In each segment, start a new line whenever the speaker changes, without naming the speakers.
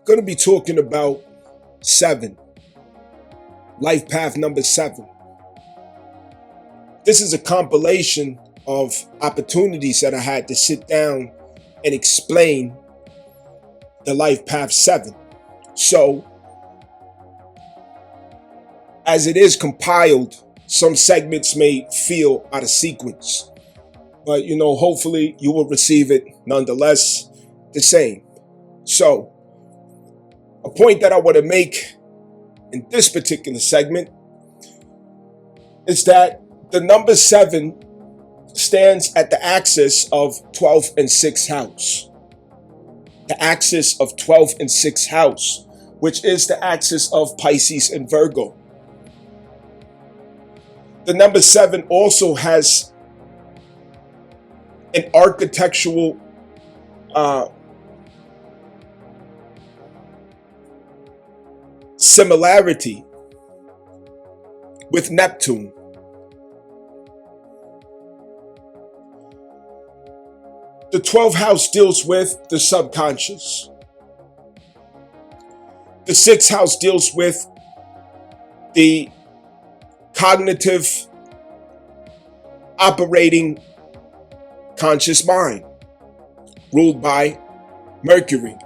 Going to be talking about 7, life path number 7. This is a compilation of opportunities that I had to sit down and explain the life path 7. So, as it is compiled, some segments may feel out of sequence, but hopefully you will receive it nonetheless the same. So, a point that I want to make in this particular segment is that the number 7 stands at the axis of 12th and 6th house. The axis of 12th and 6th house, which is the axis of Pisces and Virgo. The number 7 also has an architectural similarity with Neptune. The 12th house deals with the subconscious. The 6th house deals with the cognitive operating conscious mind, ruled by Mercury.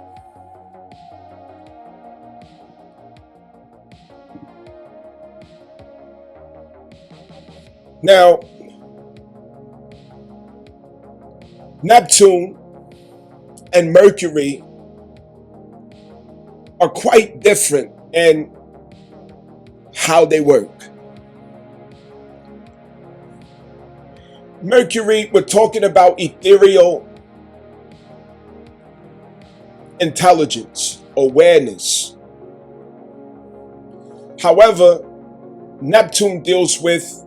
Now, Neptune and Mercury are quite different in how they work. Mercury, we're talking about ethereal intelligence, awareness. However, Neptune deals with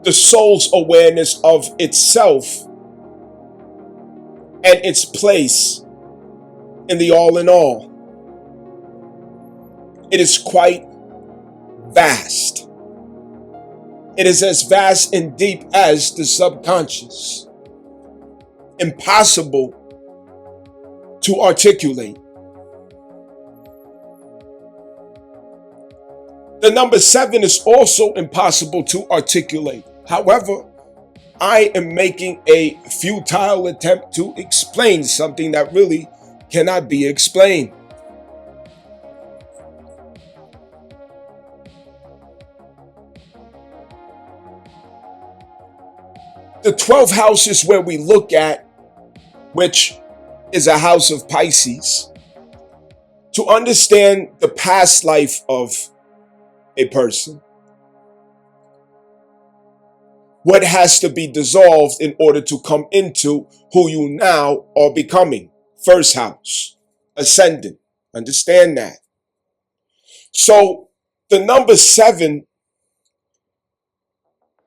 the soul's awareness of itself and its place in the all in all. It is quite vast. It is as vast and deep as the subconscious. Impossible to articulate. The number 7 is also impossible to articulate. However, I am making a futile attempt to explain something that really cannot be explained. The 12th house is where we look at, which is a house of Pisces, to understand the past life of a person. What has to be dissolved in order to come into who you now are becoming. First house, ascendant. Understand that. So the number 7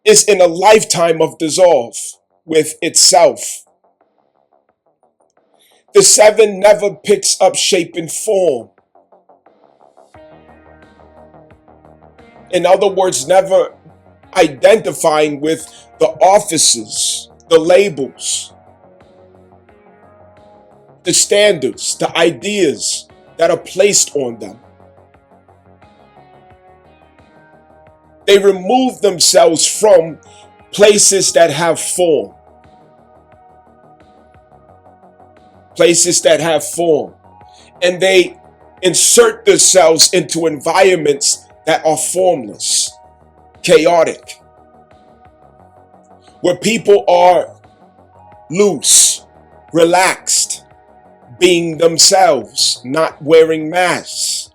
is in a lifetime of dissolve with itself. The 7 never picks up shape and form. In other words, never identifying with the offices, the labels, the standards, the ideas that are placed on them. They remove themselves from places that have form. Places that have form. And they insert themselves into environments that are formless, chaotic, where people are loose, relaxed, being themselves, not wearing masks,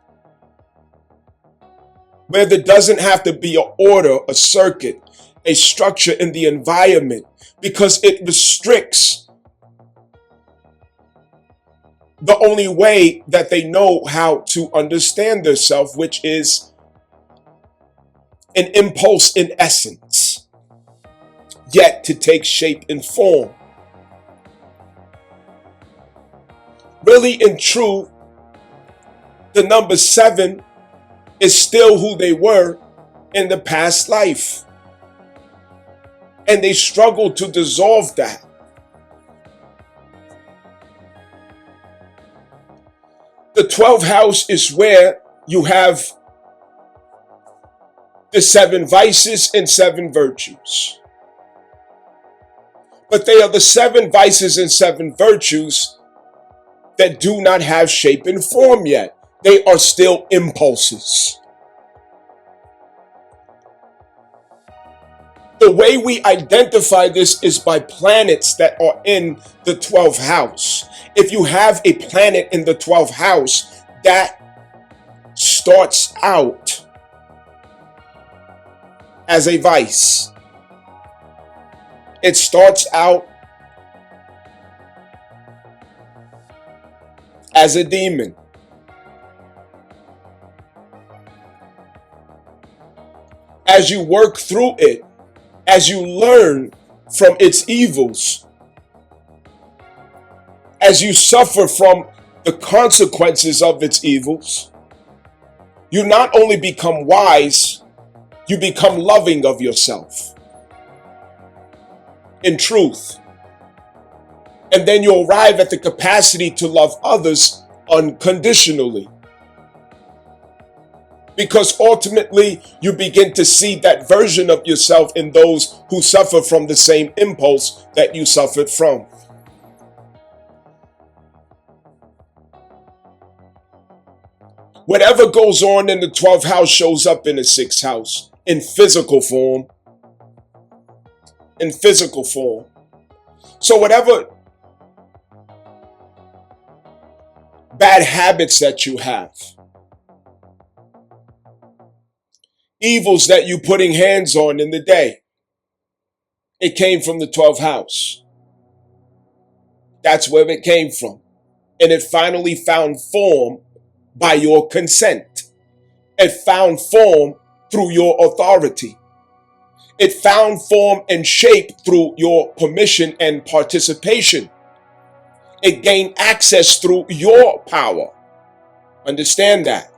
where there doesn't have to be an order, a circuit, a structure in the environment, because it restricts the only way that they know how to understand themselves, which is an impulse in essence, yet to take shape and form. Really and true, the number 7 is still who they were in the past life. And they struggle to dissolve that. 12th house is where you have the 7 vices and 7 virtues. But they are the 7 vices and 7 virtues that do not have shape and form yet. They are still impulses. The way we identify this is by planets that are in the 12th house. If you have a planet in the 12th house, that starts out as a vice. It starts out as a demon. As you work through it, as you learn from its evils, as you suffer from the consequences of its evils, you not only become wise, you become loving of yourself in truth. And then you arrive at the capacity to love others unconditionally. Because ultimately, you begin to see that version of yourself in those who suffer from the same impulse that you suffered from. Whatever goes on in the 12th house shows up in the 6th house in physical form. In physical form. So whatever bad habits that you have, evils that you putting hands on in the day, it came from the 12th house. That's where it came from. And it finally found form by your consent. It found form through your authority. It found form and shape through your permission and participation. It gained access through your power. Understand that.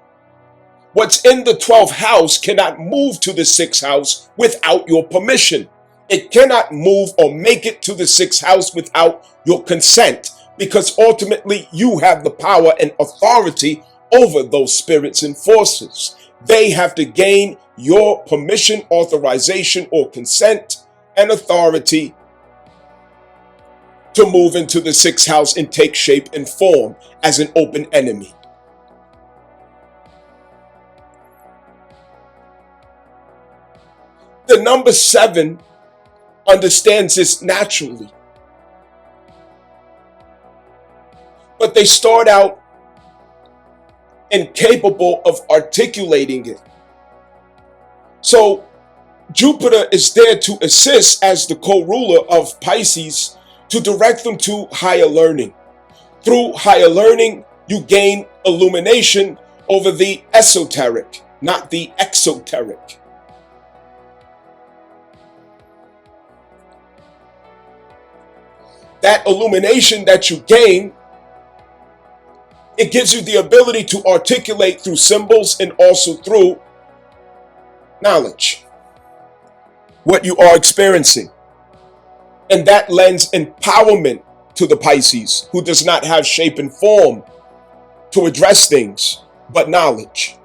What's in the 12th house cannot move to the 6th house without your permission. It cannot move or make it to the 6th house without your consent, because ultimately you have the power and authority over those spirits and forces. They have to gain your permission, authorization, or consent and authority to move into the 6th house and take shape and form as an open enemy. The number 7 understands this naturally. But they start out incapable of articulating it. So Jupiter is there to assist as the co-ruler of Pisces to direct them to higher learning. Through higher learning, you gain illumination over the esoteric, not the exoteric. That illumination that you gain, it gives you the ability to articulate through symbols and also through knowledge what you are experiencing. And that lends empowerment to the Pisces, who does not have shape and form to address things, but knowledge.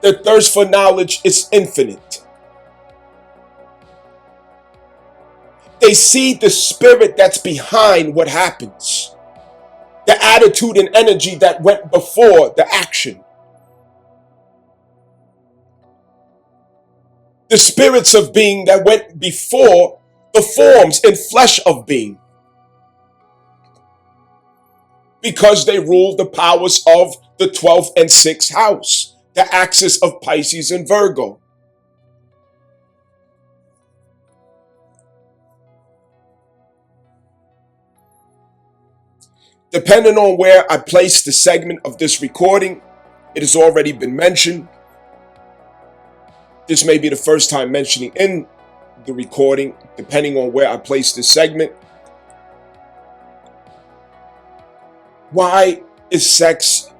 Their thirst for knowledge is infinite. They see the spirit that's behind what happens, the attitude and energy that went before the action. The spirits of being that went before the forms and flesh of being. Because they rule the powers of the 12th and 6th house, the axis of Pisces and Virgo. Depending on where I place the segment of this recording, it has already been mentioned. This may be the first time mentioning in the recording, depending on where I place this segment. Why is sex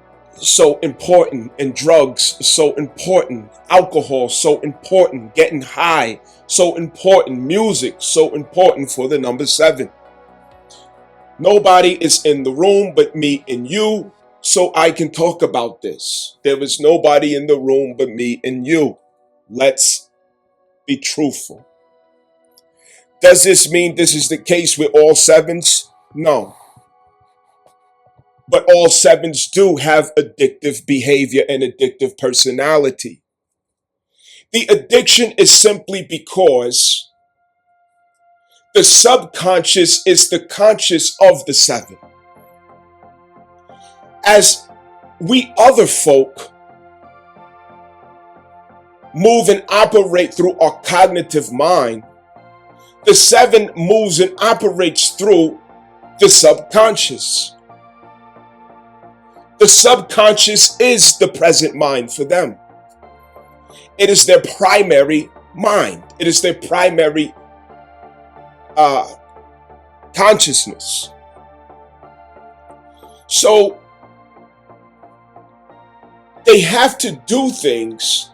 so important, and drugs so important, alcohol so important, getting high so important, music so important for the number 7. Nobody is in the room but me and you, so I can talk about this. There is nobody in the room but me and you. Let's be truthful. Does this mean this is the case with all 7s? No. But all 7s do have addictive behavior and addictive personality. The addiction is simply because the subconscious is the conscious of the 7. As we other folk move and operate through our cognitive mind, the 7 moves and operates through the subconscious. The subconscious is the present mind for them. It is their primary mind. It is their primary consciousness. So they have to do things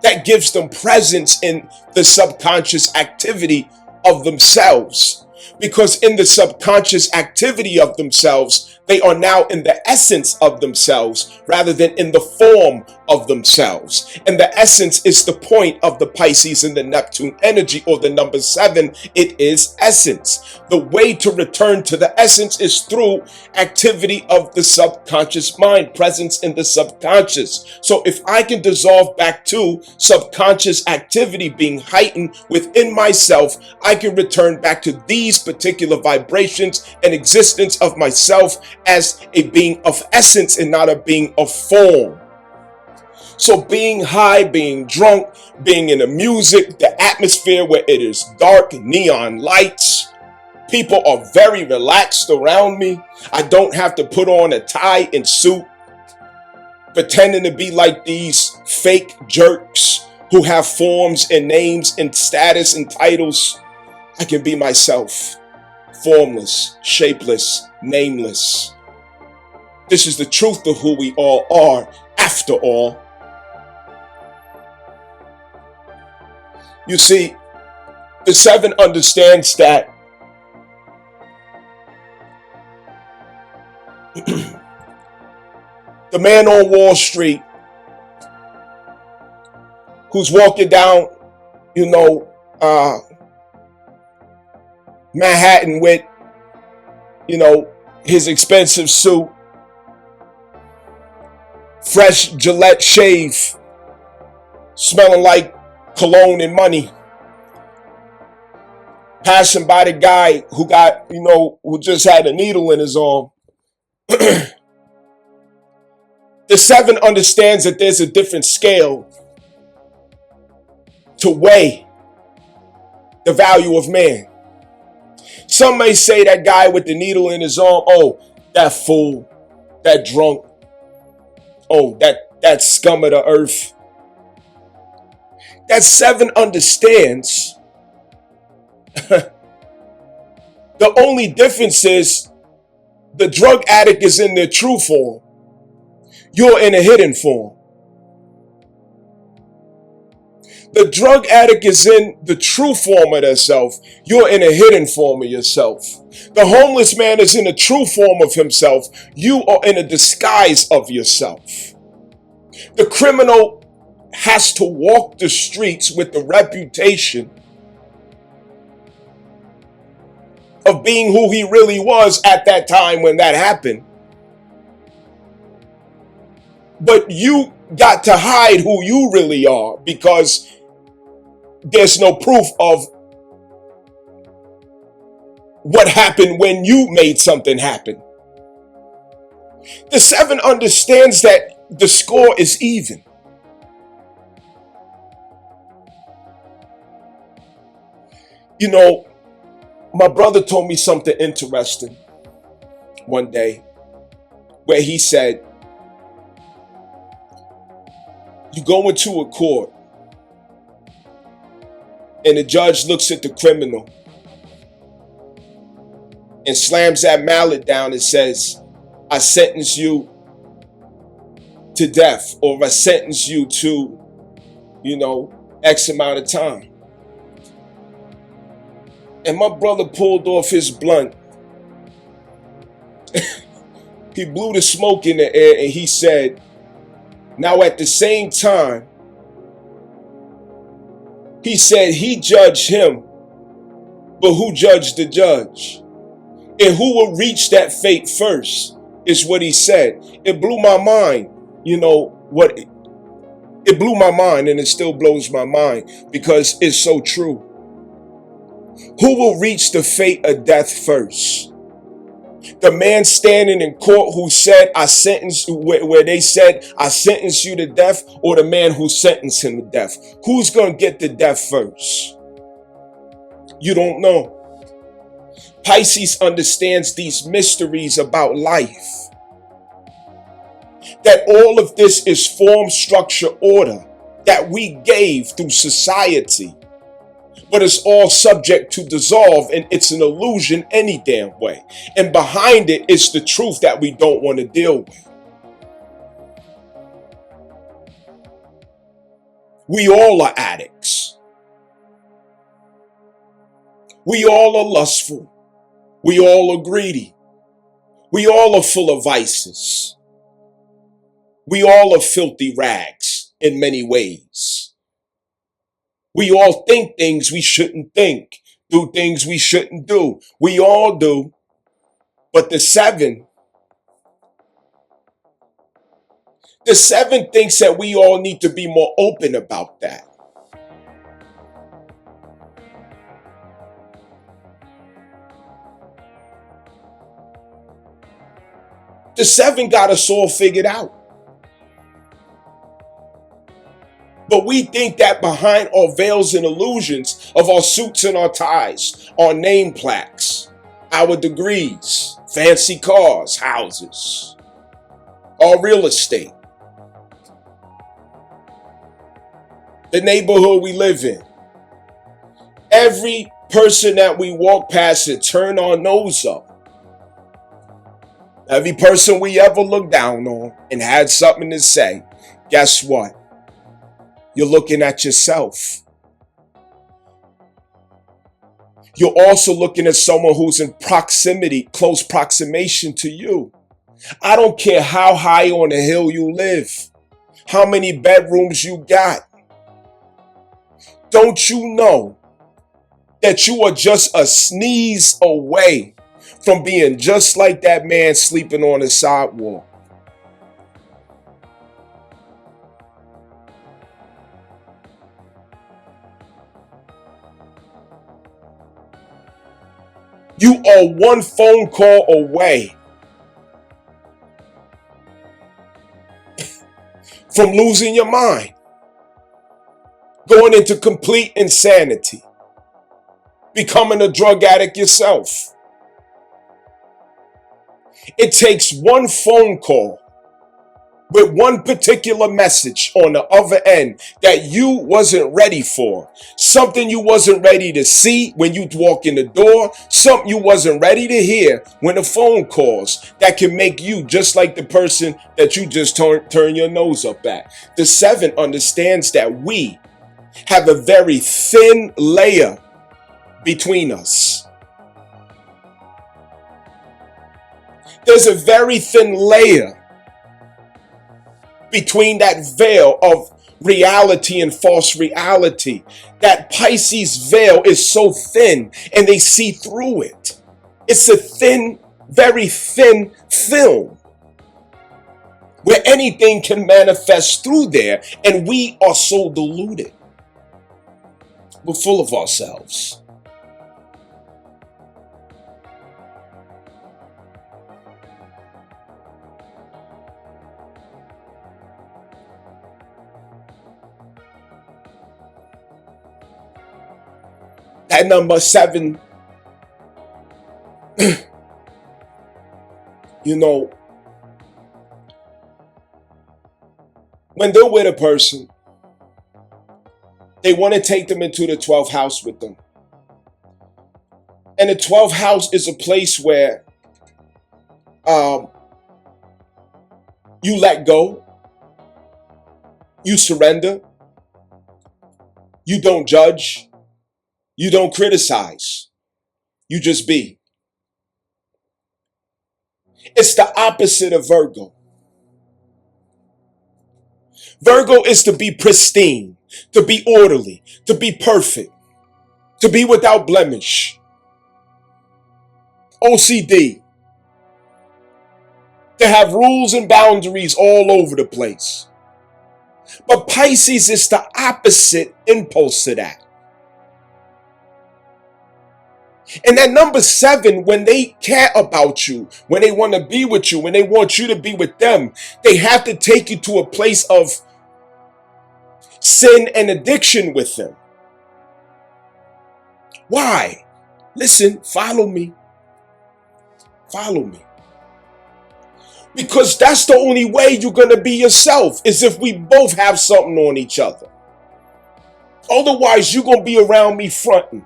that gives them presence in the subconscious activity of themselves. Because in the subconscious activity of themselves, they are now in the essence of themselves rather than in the form of themselves. And the essence is the point of the Pisces and the Neptune energy, or the number 7. It is essence. The way to return to the essence is through activity of the subconscious mind, presence in the subconscious. So if I can dissolve back to subconscious activity being heightened within myself, I can return back to these particular vibrations and existence of myself as a being of essence and not a being of form. So being high, being drunk, being in the music, the atmosphere where it is dark, neon lights, people are very relaxed around me. I don't have to put on a tie and suit, pretending to be like these fake jerks who have forms and names and status and titles. I can be myself, formless, shapeless, nameless. This is the truth of who we all are, after all. You see, the 7 understands that the man on Wall Street who's walking down, Manhattan with, his expensive suit, fresh Gillette shave, smelling like cologne and money, passing by the guy who got, who just had a needle in his arm. The 7 understands that there's a different scale to weigh the value of man. Some may say that guy with the needle in his arm, oh, that fool, that drunk, oh, that scum of the earth. That 7 understands the only difference is the drug addict is in their true form. You're in a hidden form. The drug addict is in the true form of themselves. You're in a hidden form of yourself. The homeless man is in a true form of himself. You are in a disguise of yourself. The criminal has to walk the streets with the reputation of being who he really was at that time when that happened. But you got to hide who you really are because there's no proof of what happened when you made something happen. The 7 understands that the score is even. My brother told me something interesting one day where he said, you go into a court and the judge looks at the criminal and slams that mallet down and says, I sentence you to death, or I sentence you to, X amount of time. And my brother pulled off his blunt. He blew the smoke in the air and he said, now at the same time, he said he judged him, but who judged the judge? And who will reach that fate first is what he said. It blew my mind. It blew my mind, and it still blows my mind because it's so true. Who will reach the fate of death first? The man standing in court who said, where they said, I sentence you to death, or the man who sentenced him to death? Who's going to get the death first? You don't know. Pisces understands these mysteries about life. That all of this is form, structure, order that we gave through society. But it's all subject to dissolve, and it's an illusion any damn way. And behind it is the truth that we don't want to deal with. We all are addicts. We all are lustful. We all are greedy. We all are full of vices. We all are filthy rags in many ways. We all think things we shouldn't think, do things we shouldn't do. We all do. But the seven thinks that we all need to be more open about that. The seven got us all figured out. But we think that behind our veils and illusions of our suits and our ties, our name plaques, our degrees, fancy cars, houses, our real estate, the neighborhood we live in, every person that we walk past and turn our nose up, every person we ever looked down on and had something to say, guess what? You're looking at yourself. You're also looking at someone who's in proximity, close proximation to you. I don't care how high on the hill you live, how many bedrooms you got. Don't you know that you are just a sneeze away from being just like that man sleeping on the sidewalk? You are one phone call away from losing your mind, going into complete insanity, becoming a drug addict yourself. It takes one phone call with one particular message on the other end that you wasn't ready for. Something you wasn't ready to see when you walk in the door. Something you wasn't ready to hear when the phone calls that can make you just like the person that you just turn your nose up at. The seven understands that we have a very thin layer between us. There's a very thin layer between that veil of reality and false reality. That Pisces veil is so thin and they see through it. It's a thin, very thin film where anything can manifest through there, and we are so deluded. We're full of ourselves. That number seven, when they're with a person, they want to take them into the 12th house with them. And the 12th house is a place where you let go, You surrender. You don't judge. You don't criticize. You just be. It's the opposite of Virgo. Virgo is to be pristine, to be orderly, to be perfect, to be without blemish. OCD. To have rules and boundaries all over the place. But Pisces is the opposite impulse to that. And that number 7, when they care about you, when they want to be with you, when they want you to be with them, they have to take you to a place of sin and addiction with them. Why? Listen, follow me. Follow me. Because that's the only way you're going to be yourself, is if we both have something on each other. Otherwise, you're going to be around me fronting.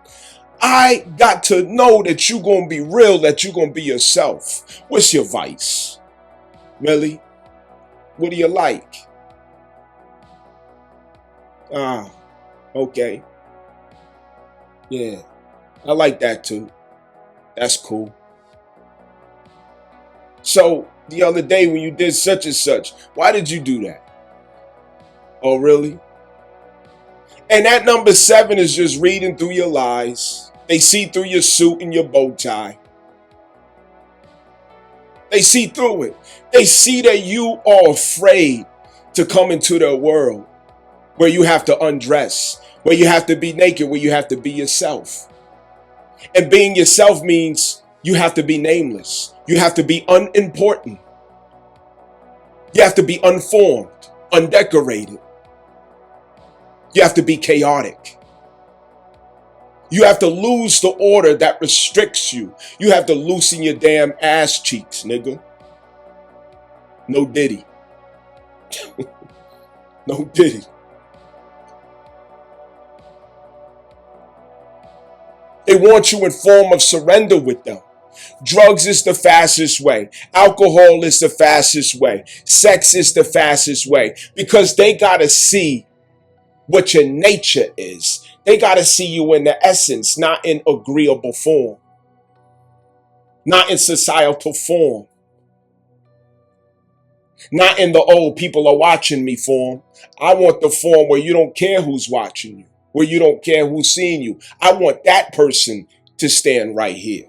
I got to know that you're going to be real, that you're going to be yourself. What's your vice? Really? What do you like? Okay. Yeah, I like that too. That's cool. So, the other day when you did such and such, why did you do that? Oh, really? And that number 7 is just reading through your lies. They see through your suit and your bow tie. They see through it. They see that you are afraid to come into their world where you have to undress, where you have to be naked, where you have to be yourself. And being yourself means you have to be nameless. You have to be unimportant. You have to be unformed, undecorated. You have to be chaotic. You have to lose the order that restricts you. You have to loosen your damn ass cheeks, nigga. No diddy. No diddy. They want you in form of surrender with them. Drugs is the fastest way. Alcohol is the fastest way. Sex is the fastest way. Because they got to see what your nature is. They got to see you in the essence, not in agreeable form. Not in societal form. Not in the old people are watching me form. I want the form where you don't care who's watching you. Where you don't care who's seeing you. I want that person to stand right here.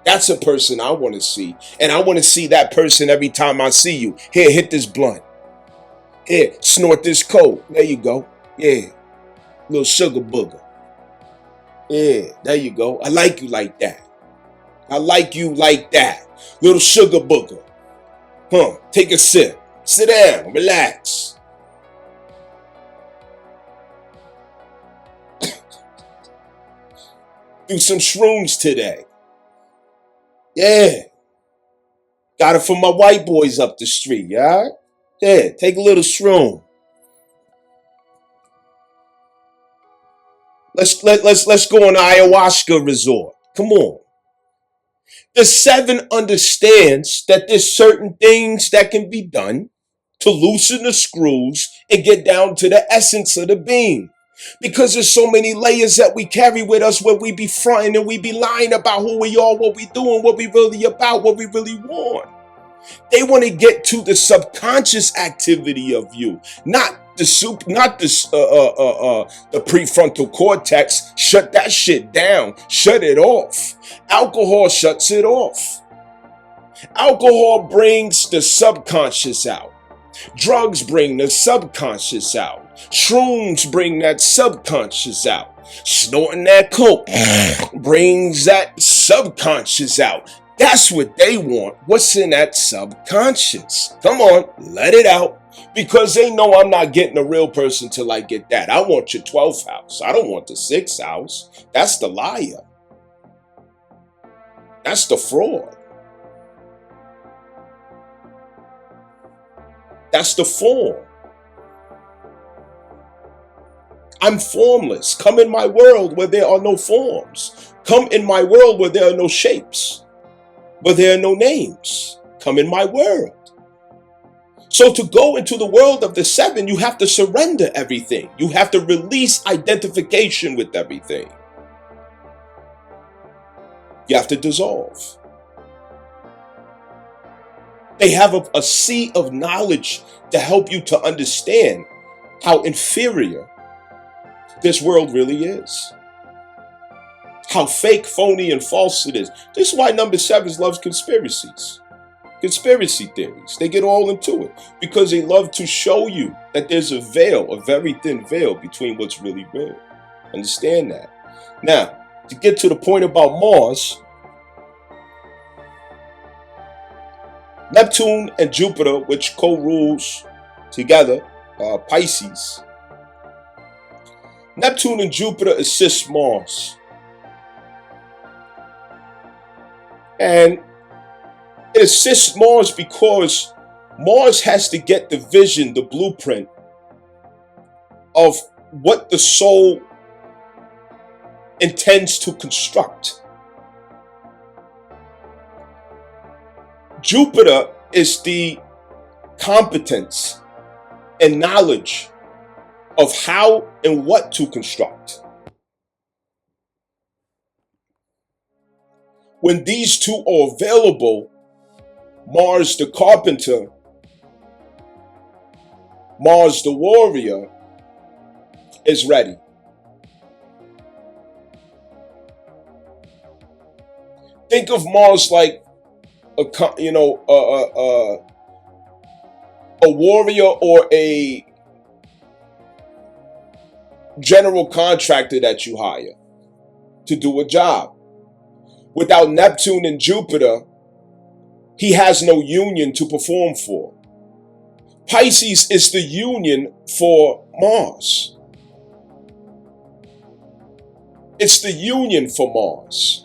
That's a person I want to see. And I want to see that person every time I see you. Here, hit this blunt. Here, snort this coke. There you go. Yeah. Little sugar booger. Yeah, there you go. I like you like that. I like you like that. Little sugar booger. Take a sip. Sit down. Relax. Do some shrooms today. Yeah. Got it from my white boys up the street, yeah? Yeah, take a little shroom. Let's go on an ayahuasca resort. Come on. The 7 understands that there's certain things that can be done to loosen the screws and get down to the essence of the being. Because there's so many layers that we carry with us where we be fronting and we be lying about who we are, what we doing, what we really about, what we really want. They want to get to the subconscious activity of you, not the prefrontal cortex. Shut that shit down. Shut it off. Alcohol shuts it off. Alcohol brings the subconscious out. Drugs bring the subconscious out. Shrooms bring that subconscious out. Snorting that coke brings that subconscious out. That's what they want. What's in that subconscious? Come on, let it out. Because they know I'm not getting a real person till I get that. I want your 12th house. I don't want the 6th house. That's the liar. That's the fraud. That's the form. I'm formless. Come in my world where there are no forms. Come in my world where there are no shapes. Where there are no names. Come in my world. So to go into the world of the seven, you have to surrender everything. You have to release identification with everything. You have to dissolve. They have a sea of knowledge to help you to understand how inferior this world really is. How fake, phony, and false it is. This is why number sevens loves conspiracies. Conspiracy theories. They get all into it because they love to show you that there's a veil, a very thin veil between what's really real. Understand that. Now, to get to the point about Mars, Neptune and Jupiter, which co-rules together, Pisces. Neptune and Jupiter assist Mars. And it assists Mars because Mars has to get the vision, the blueprint of what the soul intends to construct. Jupiter is the competence and knowledge of how and what to construct. When these two are available, Mars the carpenter, Mars the warrior is ready. Think of Mars like a warrior or a general contractor that you hire to do a job. Without Neptune and Jupiter, he has no union to perform for. Pisces is the union for Mars. It's the union for Mars.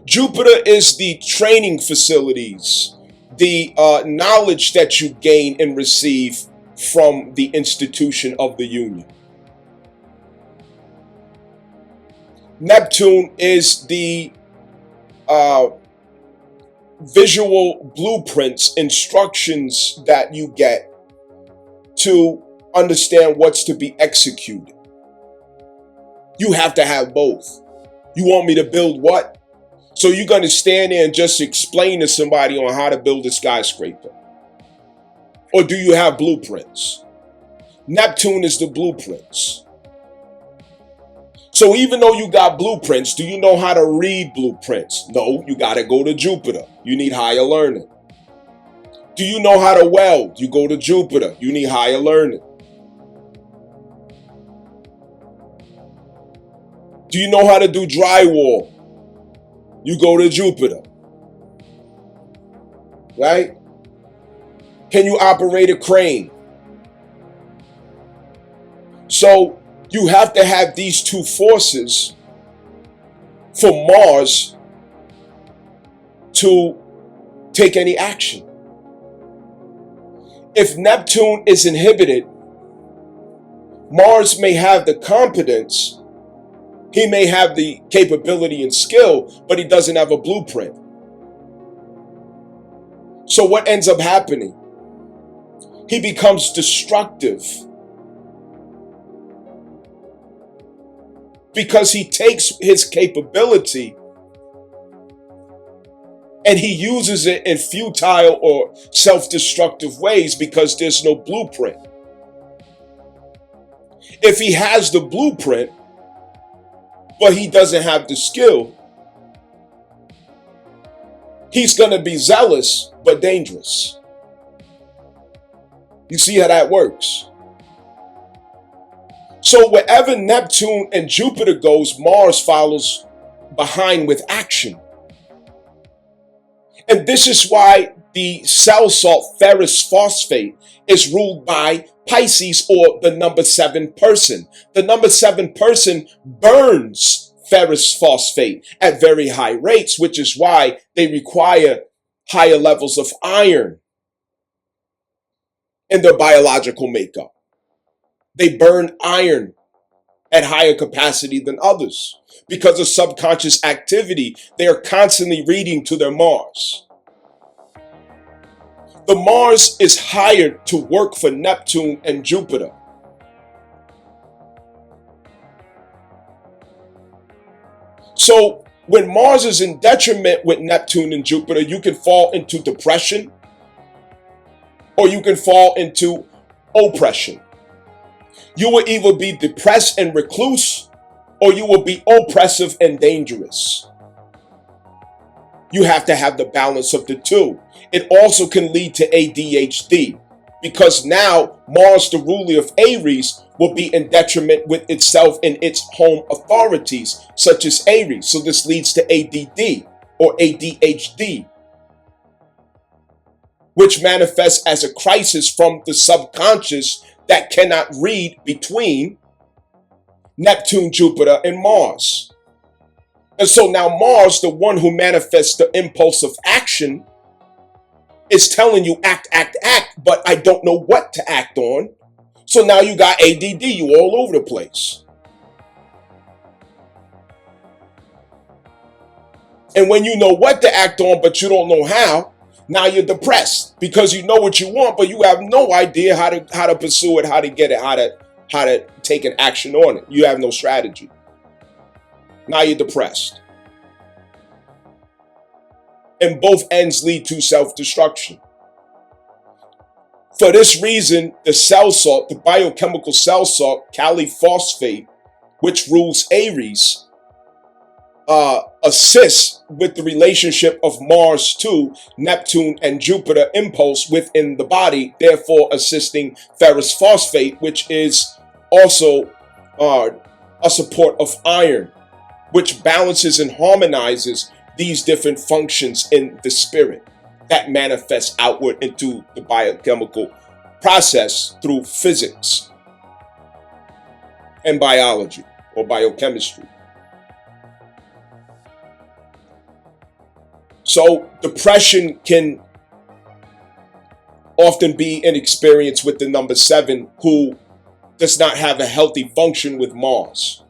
Jupiter is the training facilities, the knowledge that you gain and receive from the institution of the union. Neptune is the visual blueprints, instructions that you get to understand what's to be executed. You have to have both. You want me to build what? So you're going to stand there and just explain to somebody on how to build a skyscraper? Or do you have blueprints? Neptune is the blueprints. So even though you got blueprints, do you know how to read blueprints? No, you got to go to Jupiter. You need higher learning. Do you know how to weld? You go to Jupiter. You need higher learning. Do you know how to do drywall? You go to Jupiter. Right? Can you operate a crane? So you have to have these two forces for Mars to take any action. If Neptune is inhibited, Mars may have the competence, he may have the capability and skill, but he doesn't have a blueprint. So what ends up happening? He becomes destructive because he takes his capability and he uses it in futile or self-destructive ways because there's no blueprint. If he has the blueprint, but he doesn't have the skill, he's going to be zealous but dangerous. You see how that works? So wherever Neptune and Jupiter goes, Mars follows behind with action. And this is why the cell salt ferrous phosphate is ruled by Pisces, or the number 7 person. The number 7 person burns ferrous phosphate at very high rates, which is why they require higher levels of iron in their biological makeup. They burn iron at higher capacity than others. Because of subconscious activity, they are constantly reading to their Mars. The Mars is hired to work for Neptune and Jupiter. So when Mars is in detriment with Neptune and Jupiter, you can fall into depression or you can fall into oppression. You will either be depressed and recluse or you will be oppressive and dangerous. You have to have the balance of the two. It also can lead to ADHD because now Mars, the ruler of Aries, will be in detriment with itself and its home authorities, such as Aries. So this leads to ADD or ADHD, which manifests as a crisis from the subconscious that cannot read between Neptune, Jupiter, and Mars. And so now Mars, the one who manifests the impulse of action, is telling you act, act, act, but I don't know what to act on. So now you got ADD, you all over the place. And when you know what to act on, but you don't know how, now you're depressed because you know what you want, but you have no idea how to pursue it, how to get it, how to take an action on it. You have no strategy. Now you're depressed. And both ends lead to self-destruction. For this reason, the cell salt, the biochemical cell salt, caliphosphate, which rules Aries, assists with the relationship of Mars to Neptune and Jupiter impulse within the body, therefore assisting ferrous phosphate, which is also a support of iron, which balances and harmonizes these different functions in the spirit that manifests outward into the biochemical process through physics and biology or biochemistry. So depression can often be an experience with the number 7 who does not have a healthy function with Mars.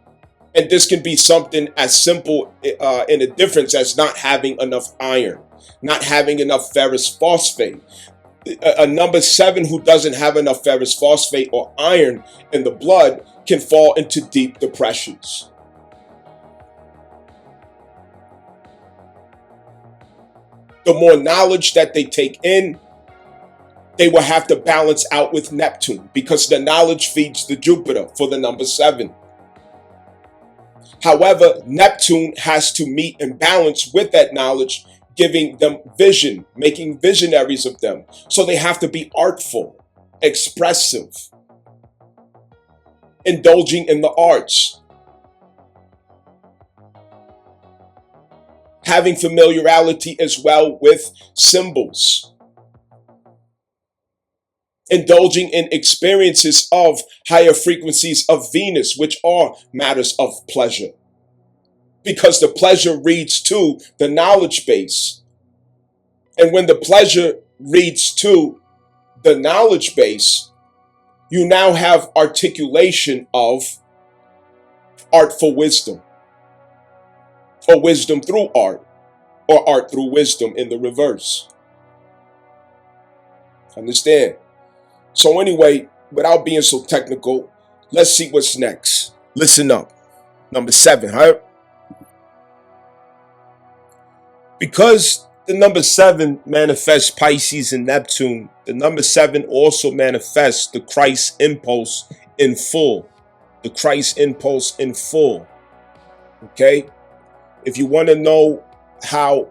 And this can be something as simple in a difference as not having enough iron, not having enough ferrous phosphate. A number 7 who doesn't have enough ferrous phosphate or iron in the blood can fall into deep depressions. The more knowledge that they take in, they will have to balance out with Neptune because the knowledge feeds the Jupiter for the number 7. However, Neptune has to meet and balance with that knowledge, giving them vision, making visionaries of them. So they have to be artful, expressive, indulging in the arts, having familiarity as well with symbols, indulging in experiences of higher frequencies of Venus, which are matters of pleasure. Because the pleasure reads to the knowledge base. And when the pleasure reads to the knowledge base, you now have articulation of artful wisdom, or wisdom through art, or art through wisdom in the reverse. Understand? So anyway, without being so technical, let's see what's next. Listen up. Number 7, huh? Because the number 7 manifests Pisces and Neptune, the number 7 also manifests the Christ impulse in full. The Christ impulse in full. Okay? If you want to know how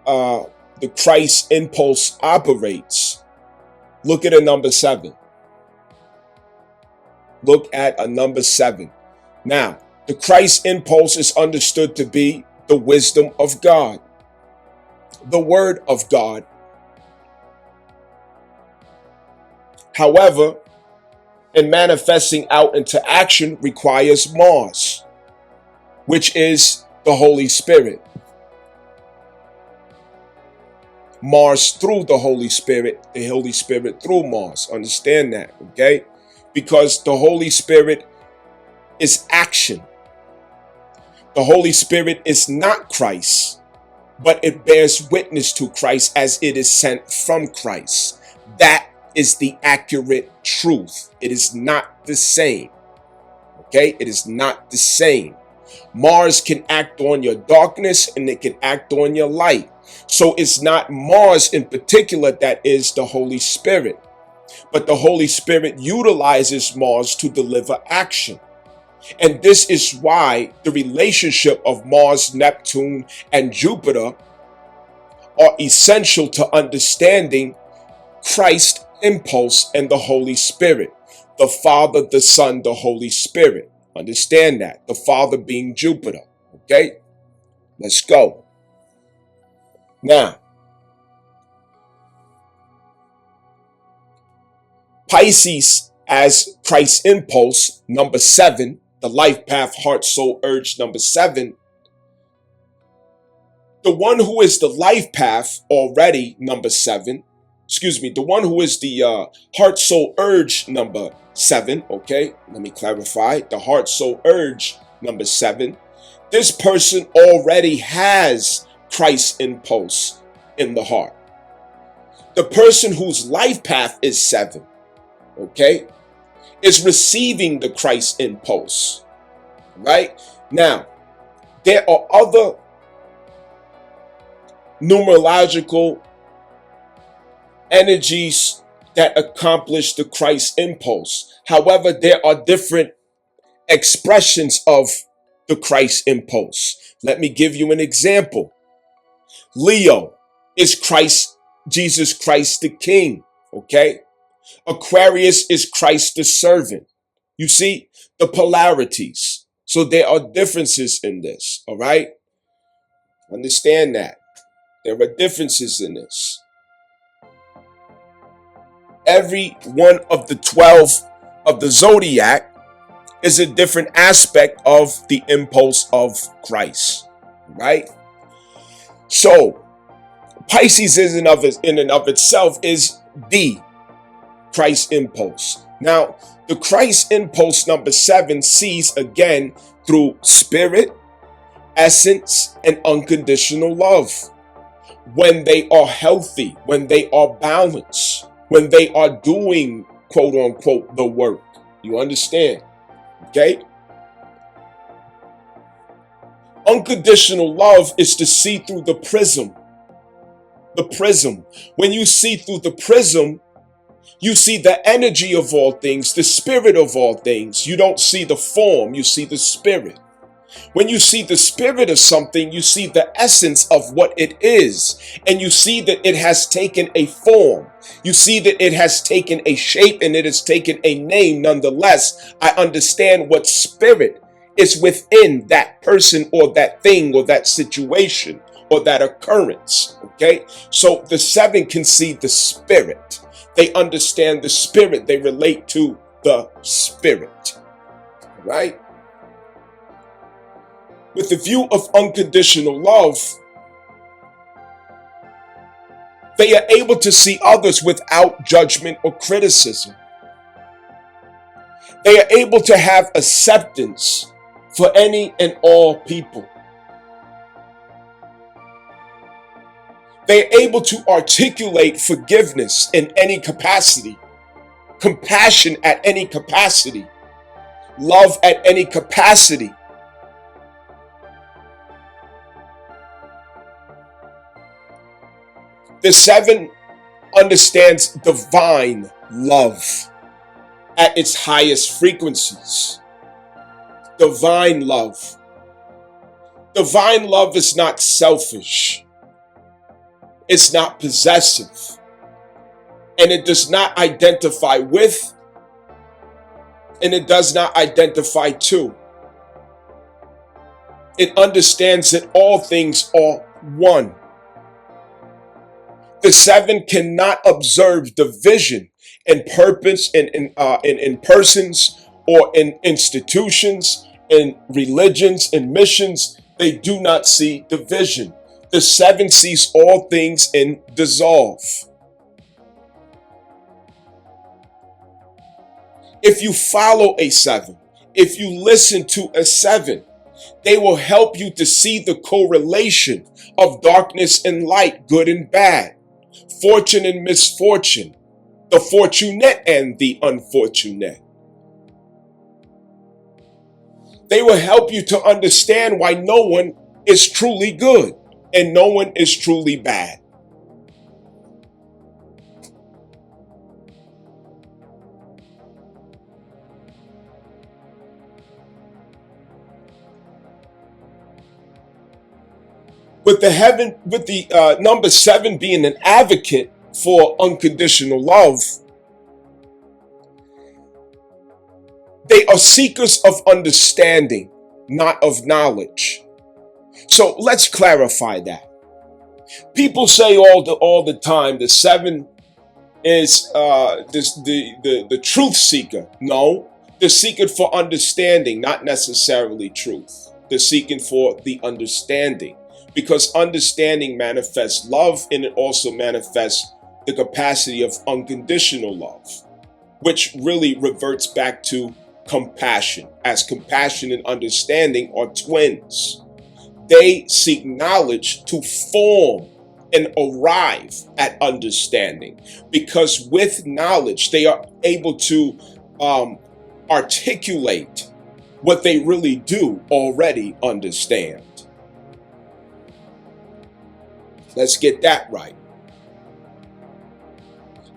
the Christ impulse operates, look at a number 7. Look at a number 7. Now, the Christ impulse is understood to be the wisdom of God, the word of God. However, in manifesting out into action requires Mars, which is the Holy Spirit. Mars through the Holy Spirit through Mars. Understand that, okay? Because the Holy Spirit is action. The Holy Spirit is not Christ, but it bears witness to Christ as it is sent from Christ. That is the accurate truth. It is not the same. Okay? It is not the same. Mars can act on your darkness and it can act on your light. So it's not Mars in particular that is the Holy Spirit, but the Holy Spirit utilizes Mars to deliver action. And this is why the relationship of Mars, Neptune, and Jupiter are essential to understanding Christ impulse and the Holy Spirit. The Father, the Son, the Holy Spirit. Understand that. The Father being Jupiter. Okay? Let's go. Now, Pisces as Christ's impulse, number 7, the life path, heart, soul, urge, number 7. The one who is the life path already, number 7. The one who is the heart, soul, urge, number 7. Okay, let me clarify. The heart, soul, urge, number 7. This person already has Christ's impulse in the heart. The person whose life path is 7, okay, is receiving the Christ impulse, right? Now, there are other numerological energies that accomplish the Christ impulse. However, there are different expressions of the Christ impulse. Let me give you an example. Leo is Christ, Jesus Christ the King, okay? Aquarius is Christ the servant. You see the polarities. So there are differences in this, all right? Understand that. There are differences in this. Every one of the 12 of the zodiac is a different aspect of the impulse of Christ, right? So Pisces in and of itself is the Christ impulse. Now, the Christ impulse number 7 sees again through spirit, essence, and unconditional love. When they are healthy, when they are balanced, when they are doing, quote unquote, the work. You understand? Okay? Unconditional love is to see through the prism. The prism. When you see through the prism, you see the energy of all things, the spirit of all things. You don't see the form, you see the spirit. When you see the spirit of something, you see the essence of what it is. And you see that it has taken a form. You see that it has taken a shape and it has taken a name. Nonetheless, I understand what spirit is within that person or that thing or that situation or that occurrence. Okay? So the 7 can see the spirit. They understand the spirit. They relate to the spirit. Right? With the view of unconditional love, they are able to see others without judgment or criticism. They are able to have acceptance for any and all people. They are able to articulate forgiveness in any capacity, compassion at any capacity, love at any capacity. The 7 understands divine love at its highest frequencies. Divine love. Divine love is not selfish. It's not possessive. And it does not identify with, and it does not identify to. It understands that all things are one. The 7 cannot observe division in purpose in persons or in institutions, in religions, in missions. They do not see division. The 7 sees all things in dissolve. If you follow a 7, if you listen to a 7, They will help you to see the correlation of darkness and light, good and bad, fortune and misfortune, the fortunate and the unfortunate. They will help you to understand why no one is truly good and no one is truly bad. With the number 7 being an advocate for unconditional love, they are seekers of understanding, not of knowledge. So let's clarify that. People say all the time the 7 is the truth seeker. No, the seeker for understanding, not necessarily truth. The seeking for the understanding. Because understanding manifests love, and it also manifests the capacity of unconditional love, which really reverts back to compassion, as compassion and understanding are twins. They seek knowledge to form and arrive at understanding, because with knowledge they are able to articulate what they really do already understand. Let's get that right.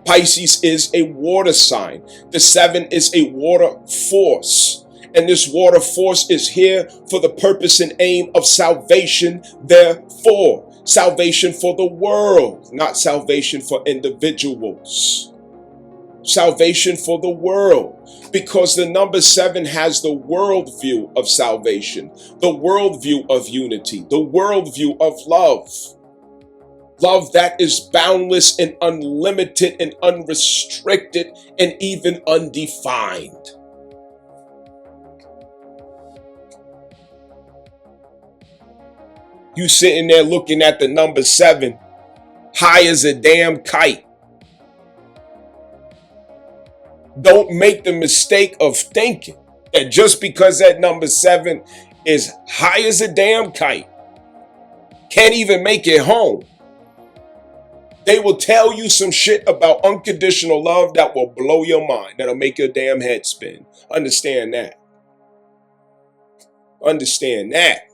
Pisces is a water sign. The 7 is a water force. And this water force is here for the purpose and aim of salvation, therefore. Salvation for the world, not salvation for individuals. Salvation for the world. Because the number 7 has the worldview of salvation, the worldview of unity, the worldview of love. Love that is boundless and unlimited and unrestricted and even undefined. You sitting there looking at the number 7, high as a damn kite. Don't make the mistake of thinking that just because that number 7 is high as a damn kite, can't even make it home. They will tell you some shit about unconditional love that will blow your mind, that'll make your damn head spin. Understand that. Understand that.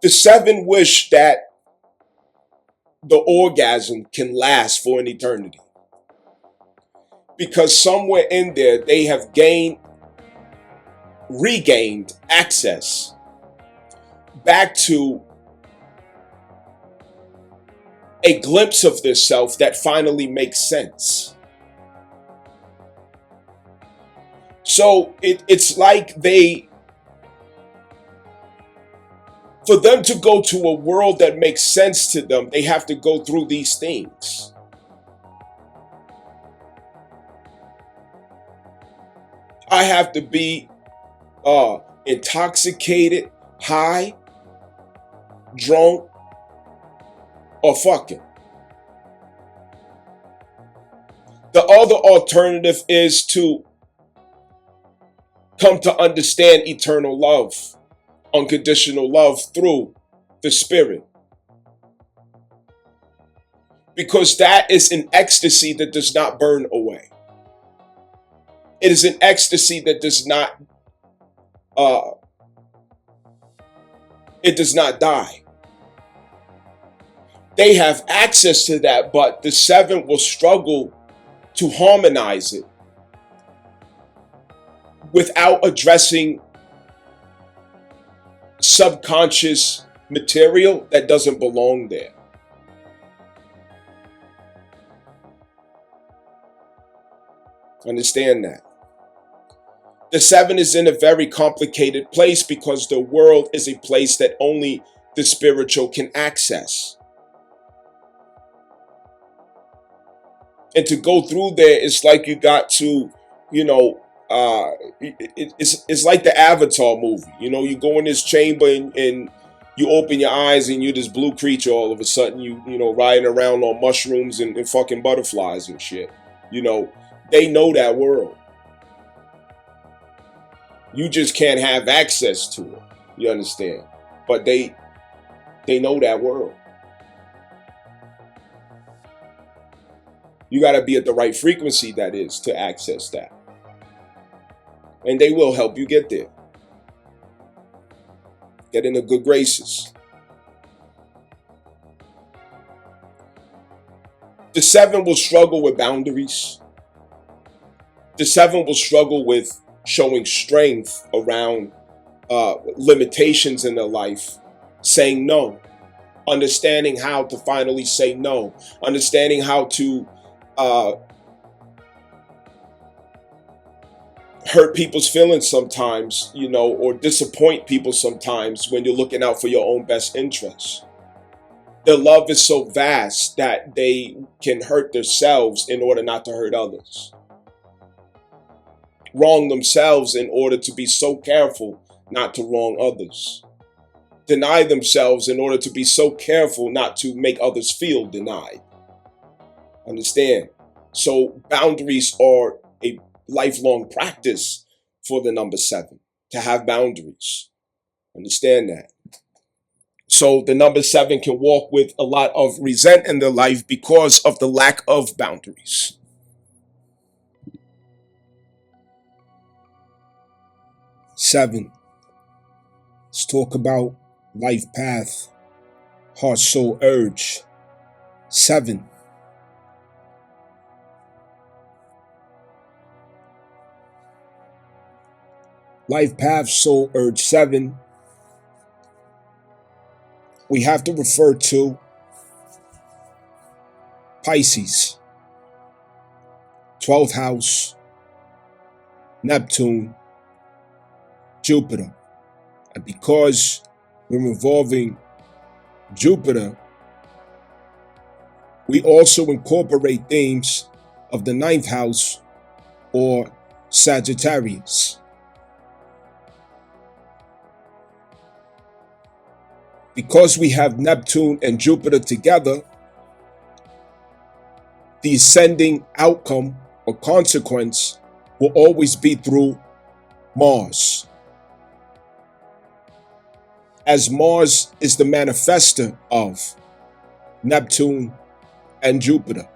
The 7 wish that the orgasm can last for an eternity. Because somewhere in there, they have regained access back to a glimpse of their self that finally makes sense. So it's like for them to go to a world that makes sense to them, they have to go through these things. I have to be intoxicated, high, drunk, or fucking. The other alternative is to come to understand eternal love, unconditional love through the Spirit. Because that is an ecstasy that does not burn away. It is an ecstasy that does not die. They have access to that, but the 7 will struggle to harmonize it without addressing subconscious material that doesn't belong there. Understand that. The 7 is in a very complicated place because the world is a place that only the spiritual can access. And to go through there, it's like you got to, it's like the Avatar movie. You know, you go in this chamber and you open your eyes and you're this blue creature. All of a sudden, you know, riding around on mushrooms and fucking butterflies and shit. You know, they know that world. You just can't have access to it. You understand? But they know that world. You got to be at the right frequency, that is, to access that. And they will help you get there. Get in the good graces. The 7 will struggle with boundaries. The 7 will struggle with showing strength around limitations in their life, saying no, understanding how to finally say no, understanding how to hurt people's feelings sometimes, you know, or disappoint people sometimes when you're looking out for your own best interests. Their love is so vast that they can hurt themselves in order not to hurt others. Wrong themselves in order to be so careful not to wrong others. Deny themselves in order to be so careful not to make others feel denied. Understand? So boundaries are a lifelong practice for the number 7, to have boundaries. Understand that. So the number 7 can walk with a lot of resent in their life because of the lack of boundaries. Seven. Let's talk about Lifepath, Heart, Soul, Urge. 7. Lifepath, Soul, Urge 7. We have to refer to Pisces, 12th house, Neptune, Jupiter. And because we're involving Jupiter, we also incorporate themes of the 9th house or Sagittarius. Because we have Neptune and Jupiter together, the ascending outcome or consequence will always be through Mars. As Mars is the manifester of Neptune and Jupiter.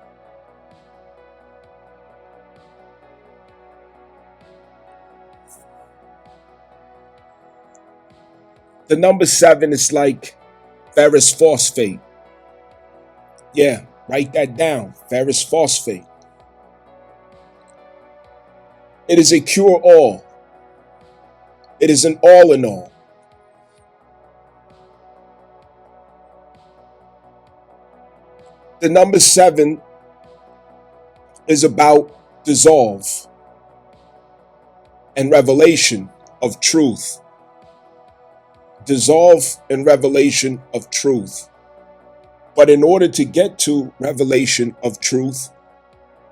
The number 7 is like ferrous phosphate. Yeah, write that down. Ferrous phosphate. It is a cure-all. It is an all-in-all. The number 7 is about dissolve and revelation of truth. Dissolve and revelation of truth. But in order to get to revelation of truth,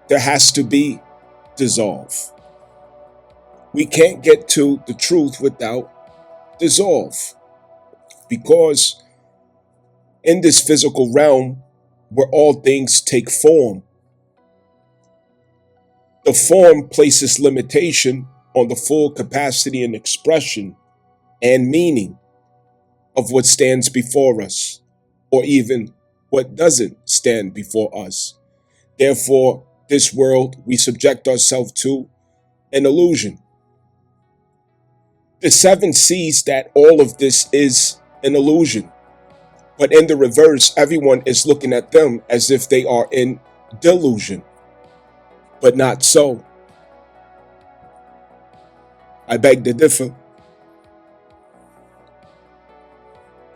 there has to be dissolve. We can't get to the truth without dissolve. Because in this physical realm, where all things take form, the form places limitation on the full capacity and expression and meaning of what stands before us, or even what doesn't stand before us. Therefore, this world we subject ourselves to an illusion. The 7 sees that all of this is an illusion. But in the reverse, everyone is looking at them as if they are in delusion. But not so. I beg to differ.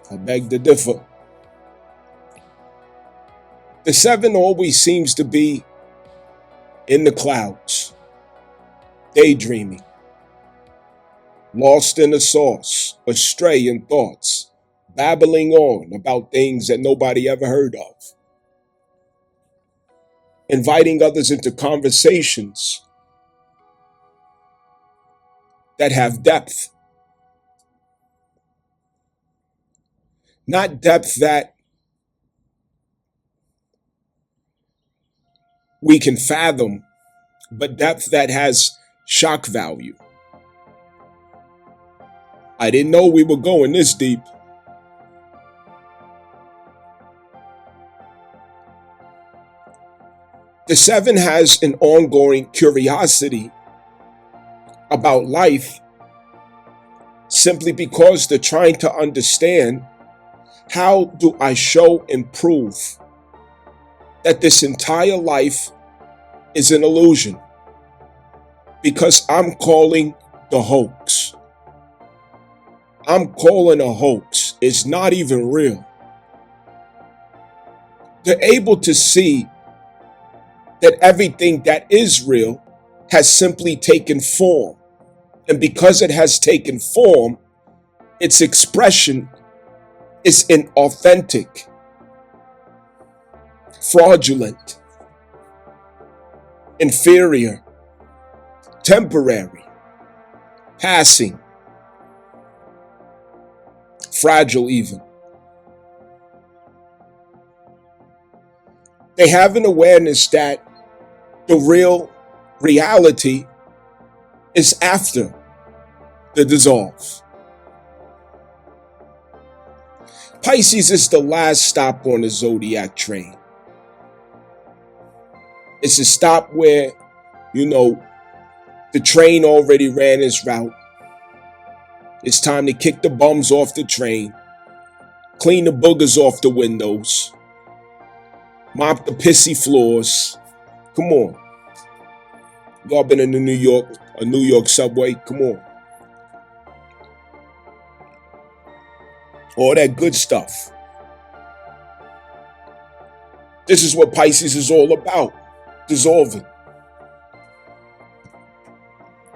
I beg to differ. The 7 always seems to be in the clouds, daydreaming, lost in the sauce, astray in thoughts, babbling on about things that nobody ever heard of, inviting others into conversations that have depth. Not depth that we can fathom, but depth that has shock value. I didn't know we were going this deep. The seven has an ongoing curiosity about life simply because they're trying to understand, how do I show and prove that this entire life is an illusion? Because I'm calling the hoax. I'm calling a hoax. It's not even real. They're able to see that everything that is real has simply taken form. And because it has taken form, its expression is inauthentic, fraudulent, inferior, temporary, passing, fragile even. They have an awareness that the real reality is after the dissolve. Pisces is the last stop on the zodiac train. It's a stop where, the train already ran its route. It's time to kick the bums off the train, clean the boogers off the windows, mop the pissy floors. Come on. Y'all been in a New York subway? Come on. All that good stuff. This is what Pisces is all about. Dissolving.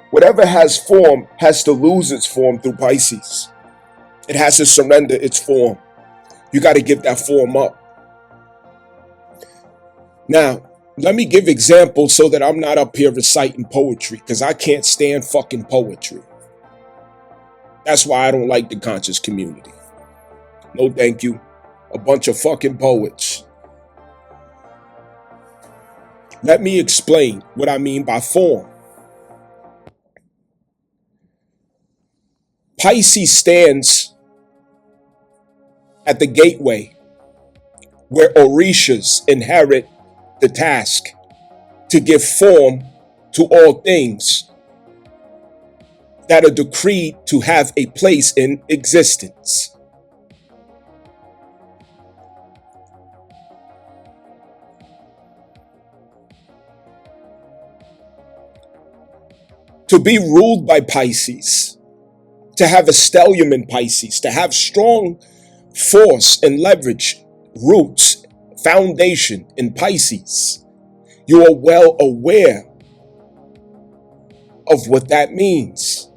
Whatever has form has to lose its form through Pisces. It has to surrender its form. You got to give that form up. Now, let me give examples so that I'm not up here reciting poetry, because I can't stand fucking poetry. That's why I don't like the conscious community. No thank you. A bunch of fucking poets. Let me explain what I mean by form. Pisces stands at the gateway where Orishas inherit the task to give form to all things that are decreed to have a place in existence. To be ruled by Pisces, to have a stellium in Pisces, to have strong force and leverage, roots, foundation in Pisces, you are well aware of what that means.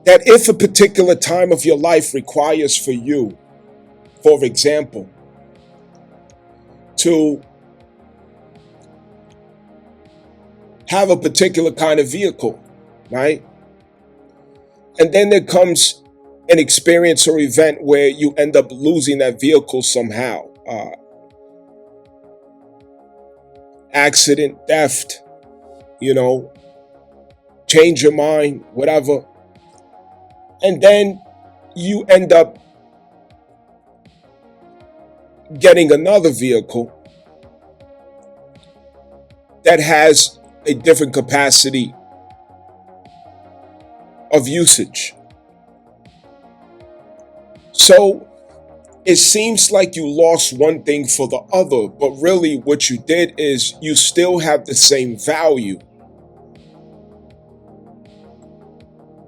That if a particular time of your life requires for you, for example, to have a particular kind of vehicle, right? And then there comes an experience or event where you end up losing that vehicle somehow. Accident, theft, change your mind, whatever. And then you end up getting another vehicle that has a different capacity of usage. So it seems like you lost one thing for the other, but really what you did is you still have the same value,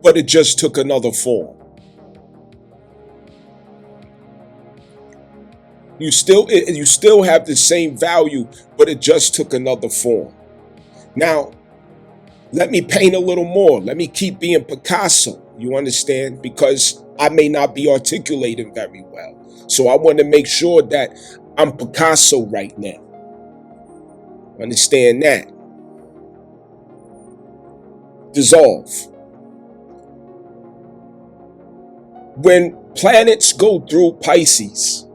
but it just took another form. You still have the same value, but it just took another form. Now, let me paint a little more. Let me keep being Picasso, you understand? Because I may not be articulating very well. So I want to make sure that I'm Picasso right now. Understand that. Dissolve. When planets go through Pisces,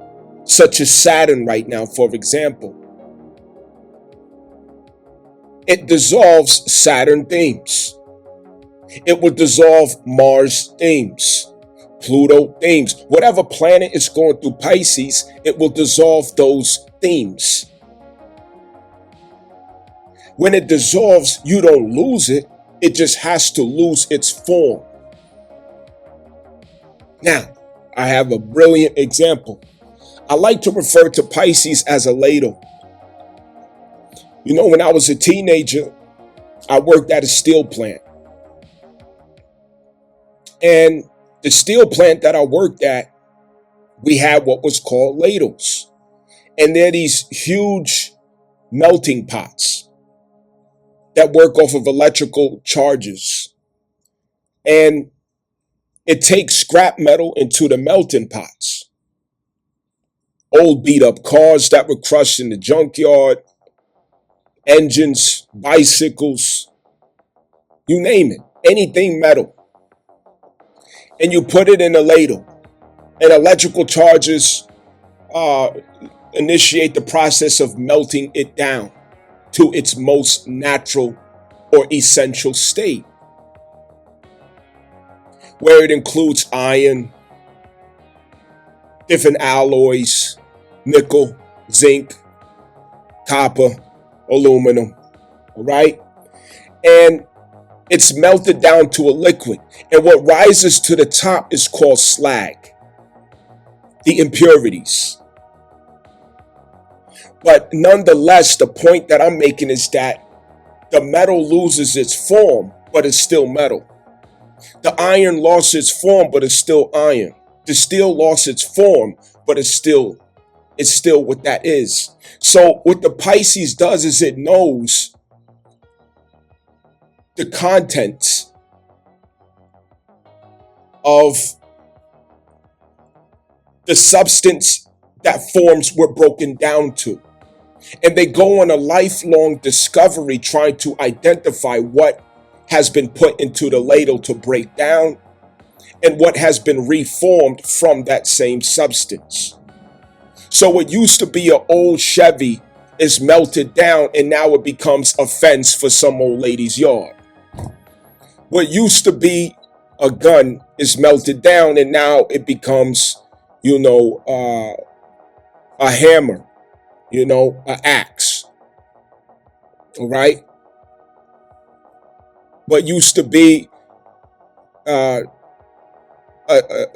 such as Saturn right now, for example, it dissolves Saturn themes. It will dissolve Mars themes, Pluto themes. Whatever planet is going through Pisces, it will dissolve those themes. When it dissolves, you don't lose it. It just has to lose its form. Now, I have a brilliant example. I like to refer to Pisces as a ladle. You know, when I was a teenager, I worked at a steel plant. And the steel plant that I worked at, we had what was called ladles. And they're these huge melting pots that work off of electrical charges. And it takes scrap metal into the melting pots. Old beat up cars that were crushed in the junkyard, engines, bicycles, you name it, anything metal. And you put it in a ladle, and electrical charges initiate the process of melting it down to its most natural or essential state, where it includes iron, different alloys, nickel, zinc, copper, aluminum, all right? And it's melted down to a liquid. And what rises to the top is called slag, the impurities. But nonetheless, the point that I'm making is that the metal loses its form, but it's still metal. The iron lost its form, but it's still iron. The steel lost its form, but it's still what that is. So what the Pisces does is it knows the contents of the substance that forms were broken down to. And they go on a lifelong discovery trying to identify what has been put into the ladle to break down and what has been reformed from that same substance. So what used to be an old Chevy is melted down, and now it becomes a fence for some old lady's yard. What used to be a gun is melted down, and now it becomes, a hammer, an axe. All right? What used to be a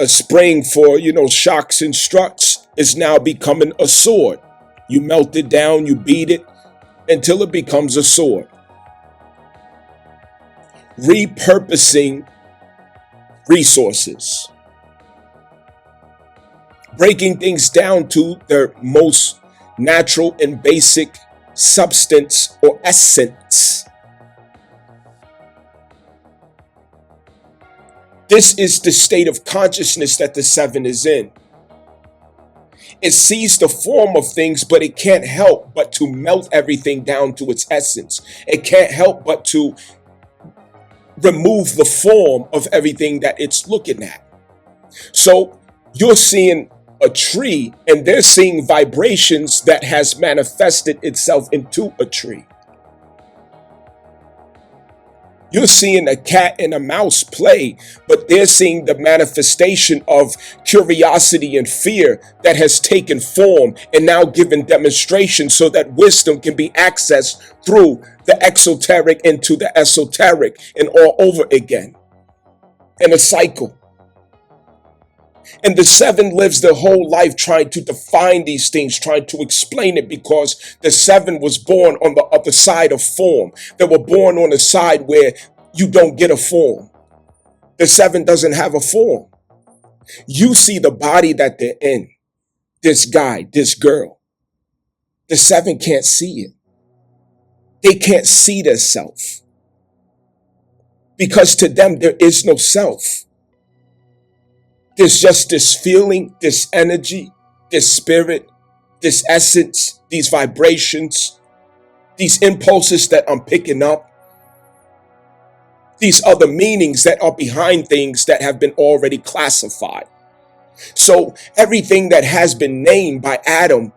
spring for, shocks and struts is now becoming a sword. You melt it down, you beat it until it becomes a sword. Repurposing resources. Breaking things down to their most natural and basic substance or essence. This is the state of consciousness that the seven is in. It sees the form of things, but it can't help but to melt everything down to its essence. It can't help but to remove the form of everything that it's looking at. So you're seeing a tree, and they're seeing vibrations that has manifested itself into a tree. You're seeing a cat and a mouse play, but they're seeing the manifestation of curiosity and fear that has taken form and now given demonstration so that wisdom can be accessed through the exoteric into the esoteric and all over again in a cycle. And the seven lives their whole life trying to define these things, trying to explain it, because the seven was born on the other side of form. They were born on the side where you don't get a form. The seven doesn't have a form. You see the body that they're in, this guy, this girl. The seven can't see it. They can't see their self, because to them there is no self. There's just this feeling, this energy, this spirit, this essence, these vibrations. these impulses that I'm picking up, these other meanings that are behind things that have been already classified. So everything that has been named by Adam,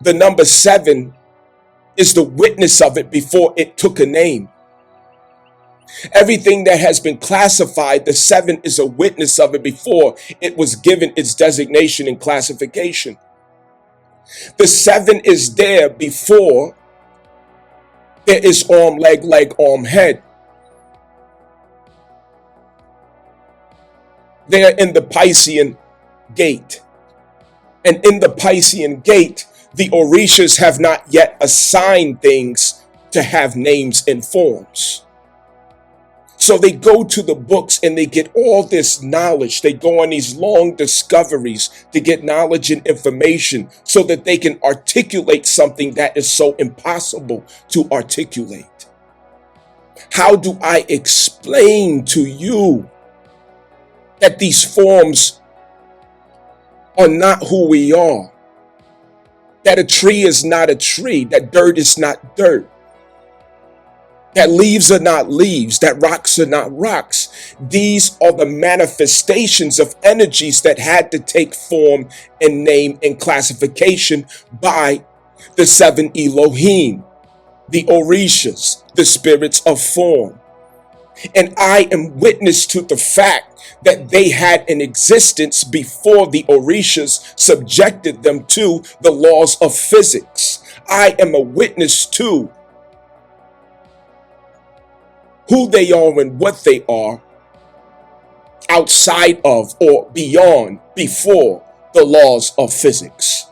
the number 7 is the witness of it before it took a name. Everything that has been classified, the 7 is a witness of it before it was given its designation and classification. The 7 is there before there is arm, leg, arm, head. They're in the Piscean gate. And in the Piscean gate, the Orishas have not yet assigned things to have names and forms. So they go to the books and they get all this knowledge. They go on these long discoveries to get knowledge and information so that they can articulate something that is so impossible to articulate. How do I explain to you that these forms are not who we are? That a tree is not a tree, that dirt is not dirt, that leaves are not leaves, that rocks are not rocks. These are the manifestations of energies that had to take form and name and classification by the 7 Elohim, the Orishas, the spirits of form. And I am witness to the fact that they had an existence before the Orishas subjected them to the laws of physics. I am a witness to who they are and what they are outside of or beyond, before the laws of physics.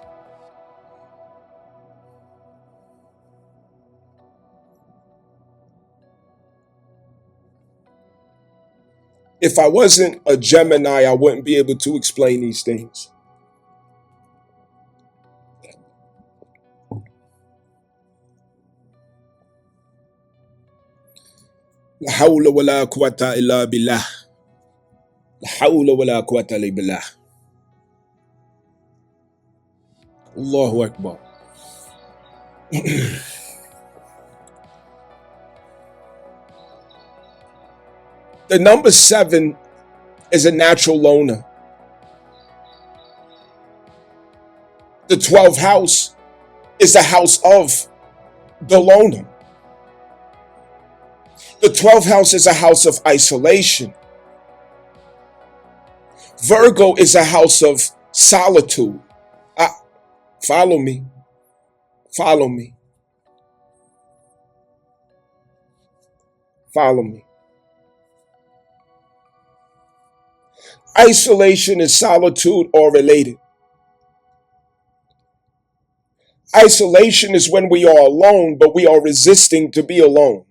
If I wasn't a Gemini, I wouldn't be able to explain these things. La hawla wa la quwwata illa billah. La hawla wa la quwwata illa billah. Allahu Akbar. The number 7 is a natural loner. The 12th house is the house of the loner. The 12th house is a house of isolation. Virgo is a house of solitude. Follow me. Follow me. Follow me. Isolation and solitude are related. Isolation is when we are alone, but we are resisting to be alone.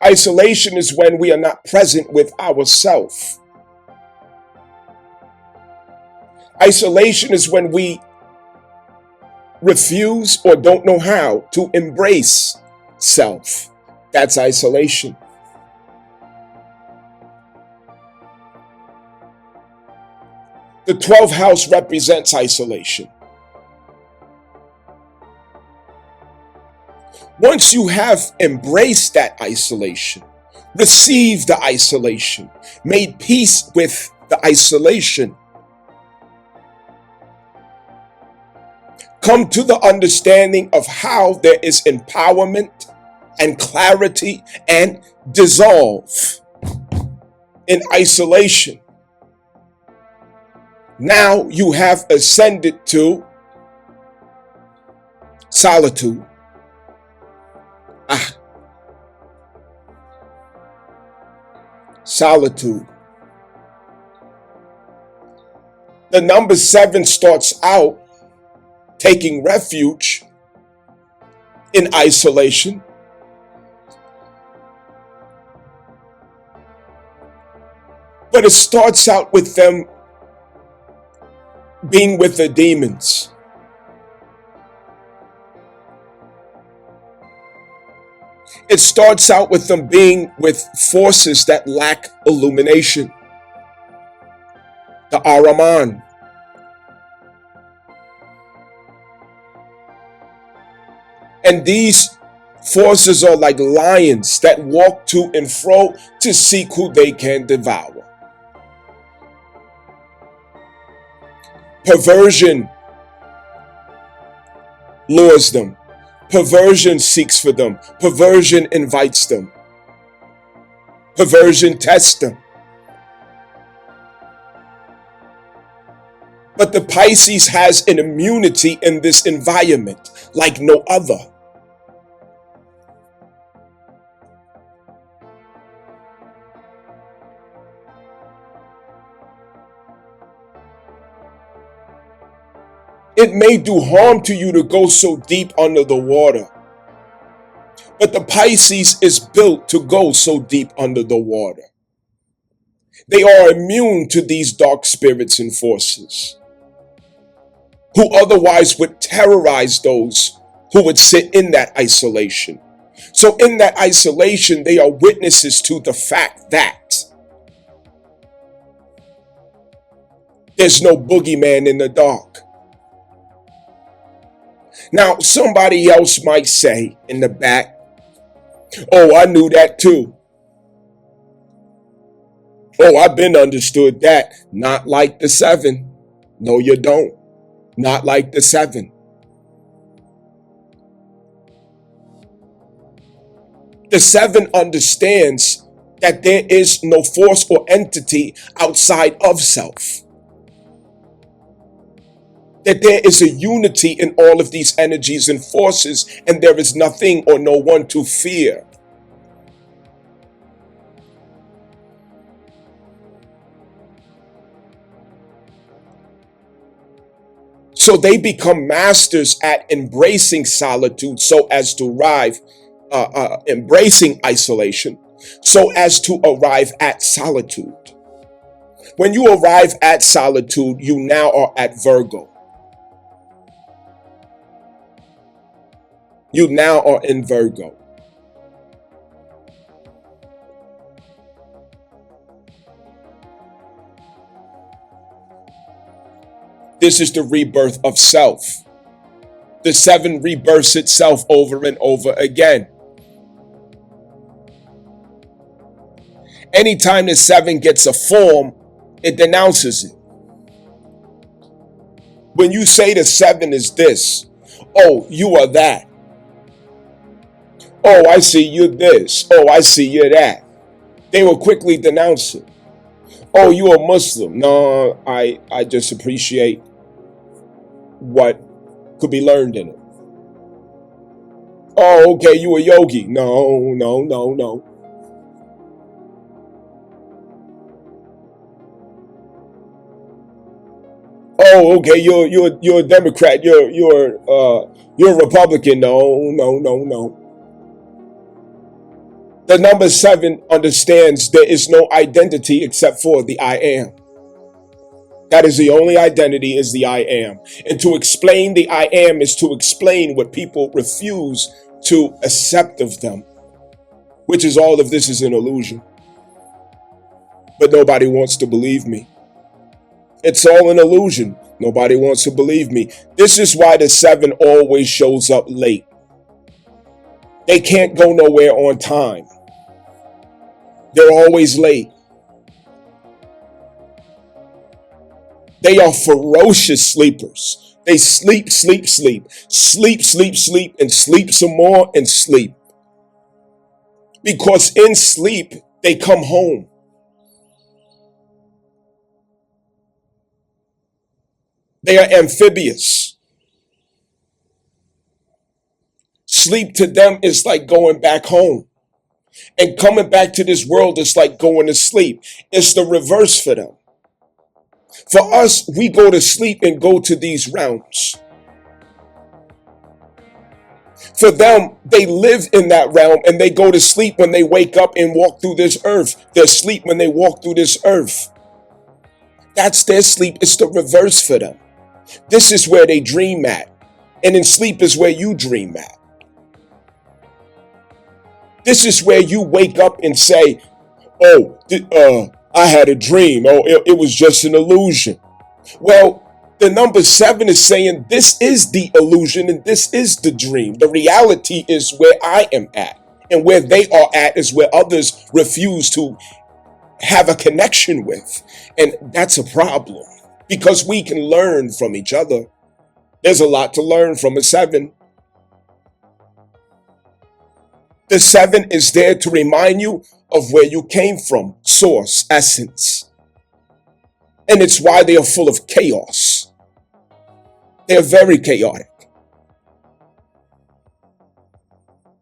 Isolation is when we are not present with ourselves. Isolation is when we refuse or don't know how to embrace self. That's isolation. The 12th house represents isolation. Once you have embraced that isolation, received the isolation, made peace with the isolation, come to the understanding of how there is empowerment and clarity and dissolve in isolation. Now you have ascended to solitude. Solitude. The number 7 starts out taking refuge in isolation. But it starts out with them being with the demons. It starts out with them being with forces that lack illumination. The Araman. And these forces are like lions that walk to and fro to seek who they can devour. Perversion lures them. Perversion seeks for them. Perversion invites them. Perversion tests them. But the Pisces has an immunity in this environment like no other. It may do harm to you to go so deep under the water, but the Pisces is built to go so deep under the water. They are immune to these dark spirits and forces, who otherwise would terrorize those who would sit in that isolation. So in that isolation, they are witnesses to the fact that there's no boogeyman in the dark. Now, somebody else might say in the back, oh, I knew that too. Oh, I've been understood that. Not like the 7. No, you don't. Not like the 7. The 7 understands that there is no force or entity outside of self. That there is a unity in all of these energies and forces, and there is nothing or no one to fear. So they become masters at embracing solitude so as to arrive, embracing isolation, so as to arrive at solitude. When you arrive at solitude, you now are at Virgo. You now are in Virgo. This is the rebirth of self. The 7 rebirths itself over and over again. Anytime the 7 gets a form, it denounces it. When you say the 7 is this, oh, you are that. Oh, I see you this. Oh, I see you that. They will quickly denounce it. Oh, you a Muslim. No, I just appreciate what could be learned in it. Oh, okay, you a yogi. No, no, no, no. Oh, okay, you're a Democrat. You're a Republican. No, no, no, no. The number 7 understands there is no identity except for the I am. That is the only identity, is the I am. And to explain the I am is to explain what people refuse to accept of them, which is all of this is an illusion. But nobody wants to believe me. It's all an illusion. Nobody wants to believe me. This is why the 7 always shows up late. They can't go nowhere on time. They're always late. They are ferocious sleepers. They sleep, sleep, sleep, sleep, sleep, sleep, and sleep some more and sleep. Because in sleep, they come home. They are amphibious. Sleep to them is like going back home. And coming back to this world is like going to sleep. It's the reverse for them. For us, we go to sleep and go to these realms. For them, they live in that realm and they go to sleep when they wake up and walk through this earth. They're asleep when they walk through this earth. That's their sleep. It's the reverse for them. This is where they dream at. And in sleep is where you dream at. This is where you wake up and say, oh, I had a dream. Oh, it was just an illusion. Well, The number 7 is saying this is the illusion and this is the dream. The reality is where I am at, and where they are at is where others refuse to have a connection with. And that's a problem, because we can learn from each other. There's a lot to learn from a 7. The 7 is there to remind you of where you came from, source, essence. And it's why they are full of chaos. They're very chaotic.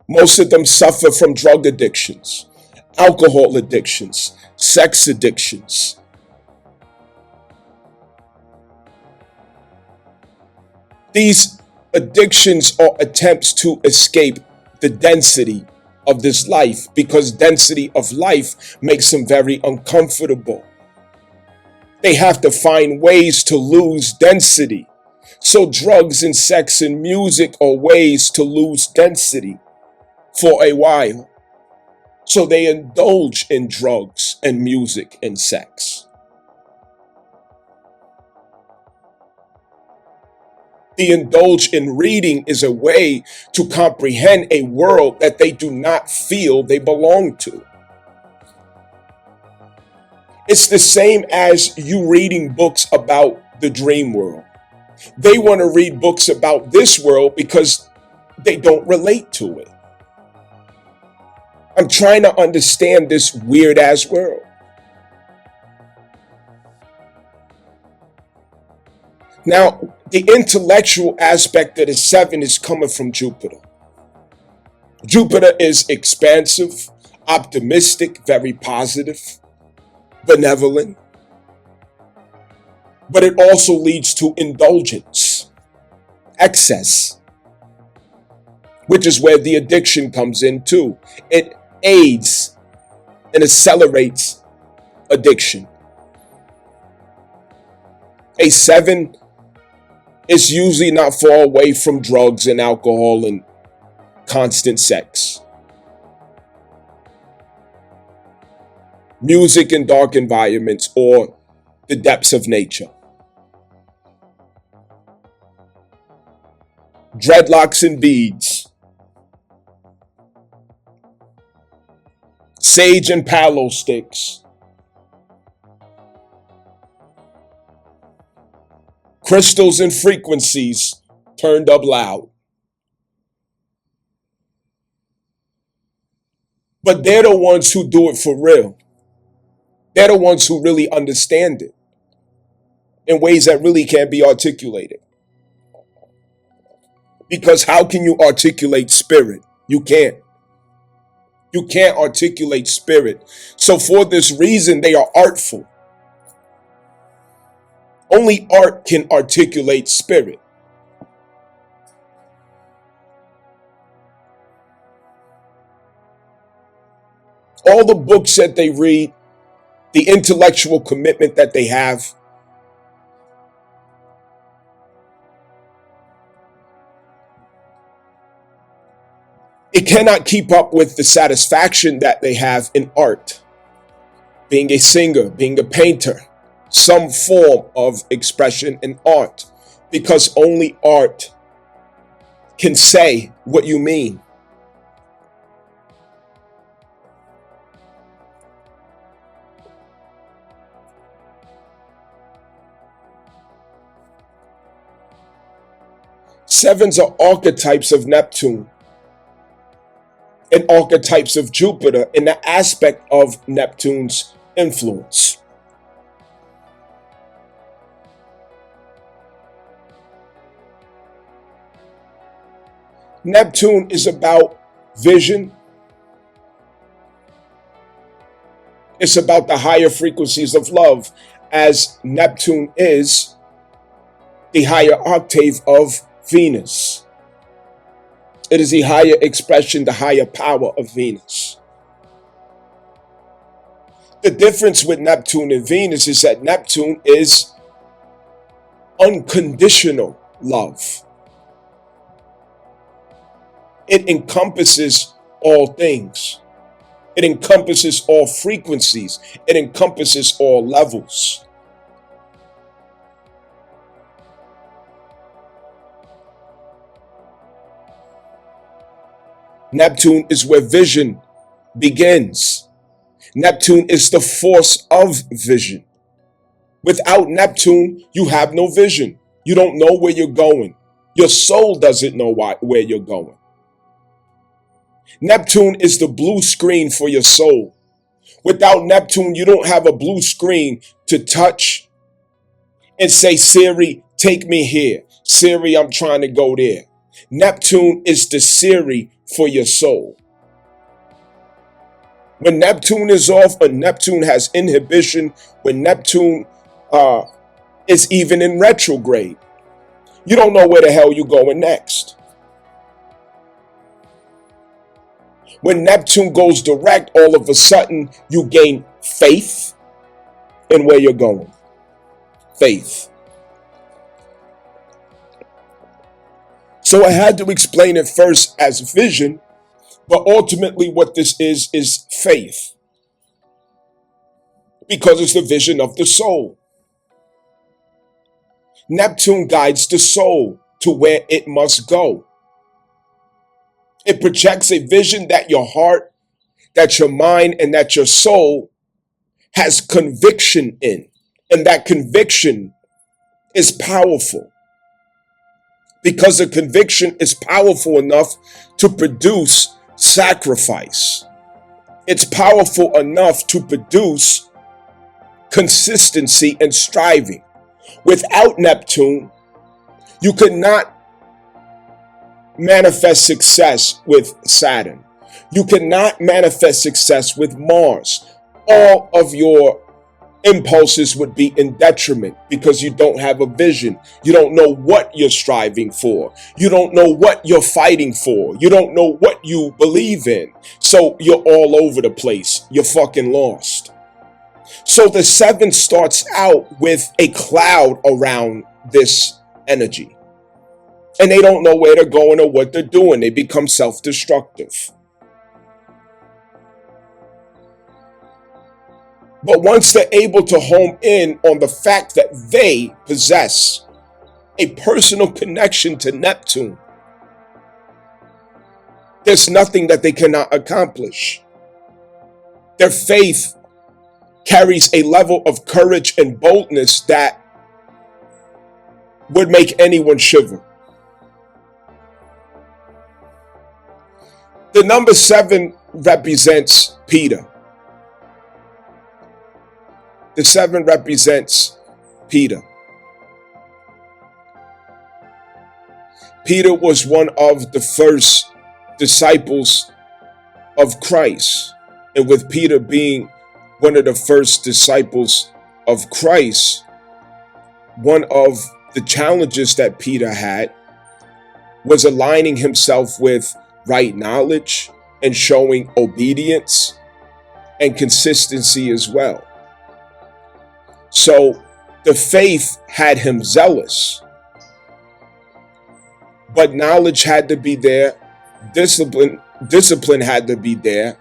Most of them suffer from drug addictions, alcohol addictions, sex addictions. These addictions are attempts to escape the density of this life, because density of life makes them very uncomfortable. They have to find ways to lose density. So drugs and sex and music are ways to lose density for a while. So they indulge in drugs and music and sex. The indulge in reading is a way to comprehend a world that they do not feel they belong to. It's the same as you reading books about the dream world. They want to read books about this world because they don't relate to it. I'm trying to understand this weird ass world. Now, the intellectual aspect of the 7 is coming from Jupiter. Jupiter is expansive, optimistic, very positive, benevolent. But it also leads to indulgence, excess, which is where the addiction comes in too. It aids and accelerates addiction. A 7 is usually not far away from drugs and alcohol and constant sex. Music in dark environments or the depths of nature. Dreadlocks and beads. Sage and palo sticks. Crystals and frequencies turned up loud. But they're the ones who do it for real. They're the ones who really understand it in ways that really can't be articulated. Because how can you articulate spirit? You can't. You can't articulate spirit. So for this reason, they are artful. Only art can articulate spirit. All the books that they read, the intellectual commitment that they have, it cannot keep up with the satisfaction that they have in art. Being a singer, being a painter, some form of expression in art, because only art can say what you mean. Sevens are archetypes of Neptune and archetypes of Jupiter in the aspect of Neptune's influence. Neptune is about vision. It's about the higher frequencies of love, as Neptune is the higher octave of Venus. It is the higher expression, the higher power of Venus. The difference with Neptune and Venus is that Neptune is unconditional love. It encompasses all things. It encompasses all frequencies. It encompasses all levels. Neptune is where vision begins. Neptune is the force of vision. Without Neptune, you have no vision. You don't know where you're going. Your soul doesn't know where you're going. Neptune is the blue screen for your soul. Without Neptune, you don't have a blue screen to touch and say, Siri, take me here. Siri, I'm trying to go there. Neptune is the Siri for your soul. When Neptune is off, or Neptune has inhibition, when Neptune is even in retrograde, you don't know where the hell you're going next. When Neptune goes direct, all of a sudden you gain faith in where you're going. Faith. So I had to explain it first as vision, but ultimately what this is faith. Because it's the vision of the soul. Neptune guides the soul to where it must go. It projects a vision that your heart, that your mind, and that your soul has conviction in. And that conviction is powerful. Because the conviction is powerful enough to produce sacrifice. It's powerful enough to produce consistency and striving. Without Neptune, you could not manifest success with Saturn. You cannot manifest success with Mars. All of your impulses would be in detriment because you don't have a vision. You don't know what you're striving for. You don't know what you're fighting for. You don't know what you believe in. So you're all over the place. You're fucking lost. So the 7 starts out with a cloud around this energy. And they don't know where they're going or what they're doing. They become self-destructive. But once they're able to home in on the fact that they possess a personal connection to Neptune, there's nothing that they cannot accomplish. Their faith carries a level of courage and boldness that would make anyone shiver. The number 7 represents Peter. The 7 represents Peter. Peter was one of the first disciples of Christ. And with Peter being one of the first disciples of Christ, one of the challenges that Peter had was aligning himself with right knowledge and showing obedience and consistency as well. So the faith had him zealous, but knowledge had to be there, discipline had to be there,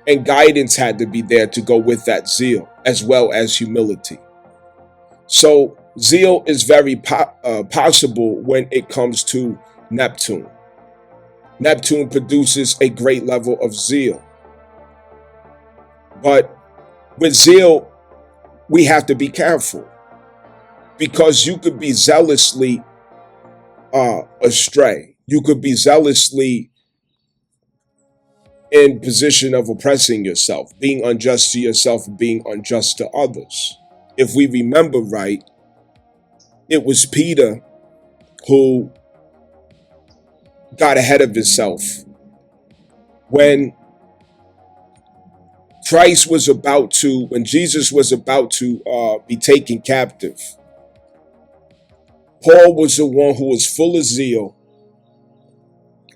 and guidance had to be there to go with that zeal, as well as humility. So zeal is very possible when it comes to Neptune. Neptune produces a great level of zeal. But with zeal, we have to be careful, because you could be zealously astray. You could be zealously in position of oppressing yourself, being unjust to yourself, being unjust to others. If we remember right, it was Peter who got ahead of himself when Jesus was about to be taken captive. Paul was the one who was full of zeal,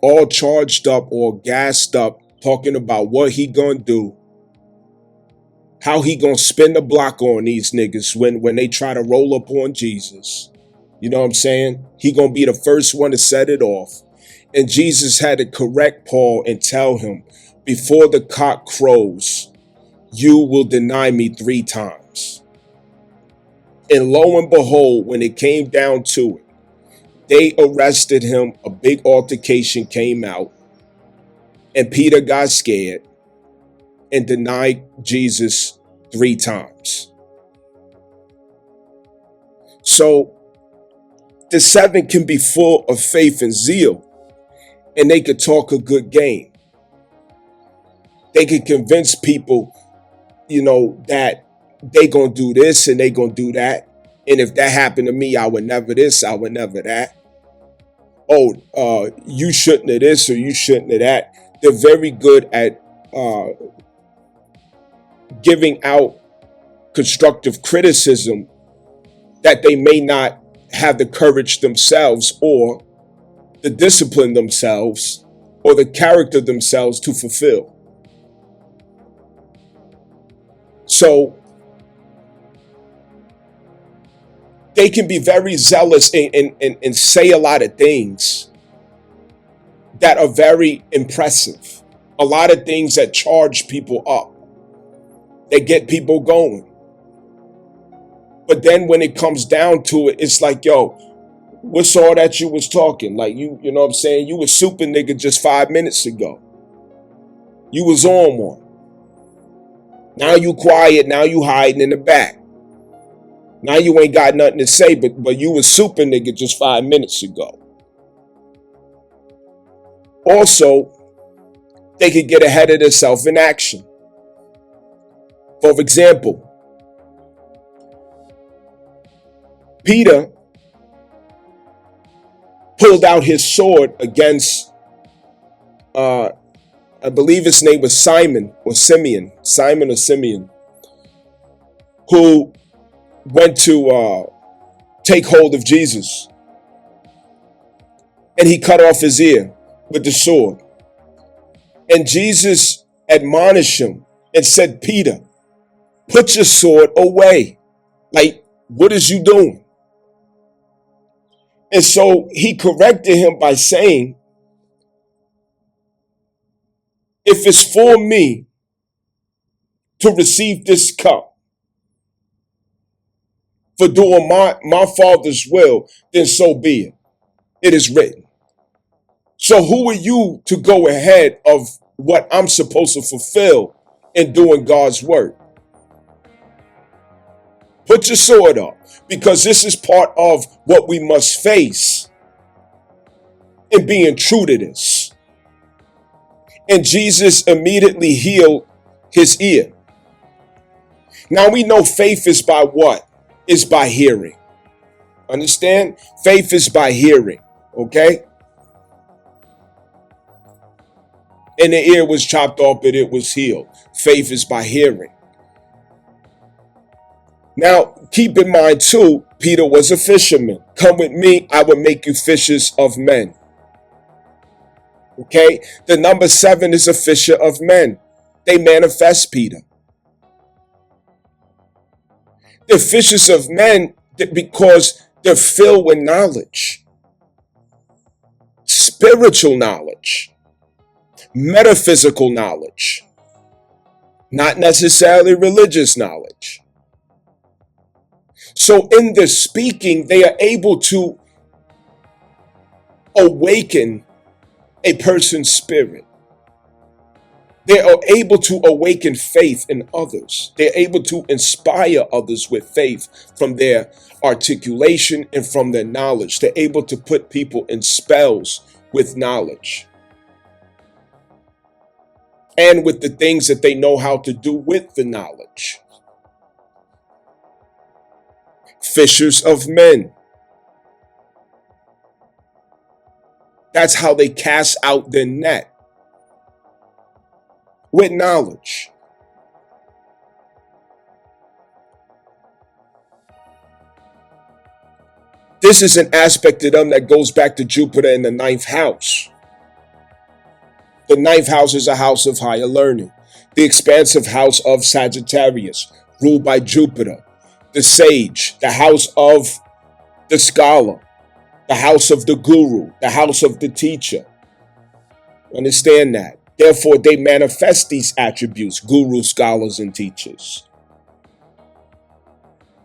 all charged up or gassed up, talking about what he gonna do, how he gonna spin the block on these niggas when they try to roll up on Jesus. You know what I'm saying? He gonna be the first one to set it off. And Jesus had to correct Paul and tell him, before the cock crows, you will deny me 3 times. And lo and behold, when it came down to it, they arrested him. A big altercation came out. And Peter got scared and denied Jesus 3 times. So the 7 can be full of faith and zeal, and they could talk a good game. They can convince people, that they gonna do this and they gonna do that. And if that happened to me, I would never this, I would never that. Oh, you shouldn't have this or you shouldn't have that. They're very good at giving out constructive criticism that they may not have the courage themselves or the discipline themselves or the character themselves to fulfill. So they can be very zealous and say a lot of things that are very impressive. A lot of things that charge people up. They get people going. But then when it comes down to it, it's like, yo, what's all that you was talking? Like, you know what I'm saying? You was super nigga just 5 minutes ago. You was on one. Now you quiet, now you hiding in the back. Now you ain't got nothing to say, but you was super nigga just 5 minutes ago. Also, they could get ahead of themselves in action. For example, Peter pulled out his sword against, I believe his name was Simon or Simeon, who went to take hold of Jesus. And he cut off his ear with the sword. And Jesus admonished him and said, Peter, put your sword away. Like, what is you doing? And so he corrected him by saying, if it's for me to receive this cup for doing my Father's will, then so be it. It is written. So who are you to go ahead of what I'm supposed to fulfill in doing God's work? Put your sword up, because this is part of what we must face in being true to this. And Jesus immediately healed his ear. Now we know faith is by what? Is by hearing. Understand? Faith is by hearing. Okay? And the ear was chopped off, but it was healed. Faith is by hearing. Now, keep in mind too, Peter was a fisherman. Come with me, I will make you fishers of men. Okay? The number 7 is a fisher of men. They manifest Peter. They're fishers of men because they're filled with knowledge. Spiritual knowledge. Metaphysical knowledge. Not necessarily religious knowledge. So in their speaking, they are able to awaken a person's spirit. They are able to awaken faith in others. They're able to inspire others with faith from their articulation and from their knowledge. They're able to put people in spells with knowledge and with the things that they know how to do with the knowledge. Fishers of men. That's how they cast out their net. With knowledge. This is an aspect of them that goes back to Jupiter in the 9th house. The 9th house is a house of higher learning. The expansive house of Sagittarius, ruled by Jupiter. The sage, the house of the scholar, the house of the guru, the house of the teacher. Understand that. Therefore, they manifest these attributes, gurus, scholars, and teachers.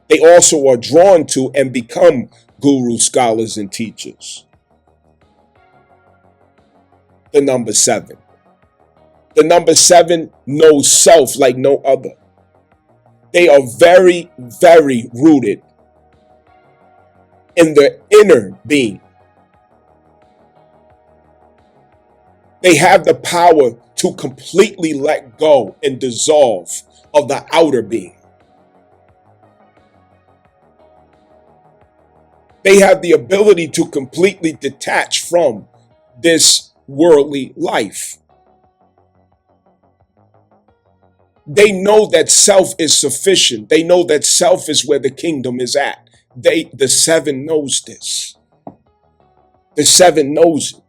They also are drawn to and become gurus, scholars, and teachers. The number 7. The number 7 knows self like no other. They are very, very rooted in their inner being. They have the power to completely let go and dissolve of the outer being. They have the ability to completely detach from this worldly life. They know that self is sufficient. They know that self is where the kingdom is at. The 7 knows this. The 7 knows it.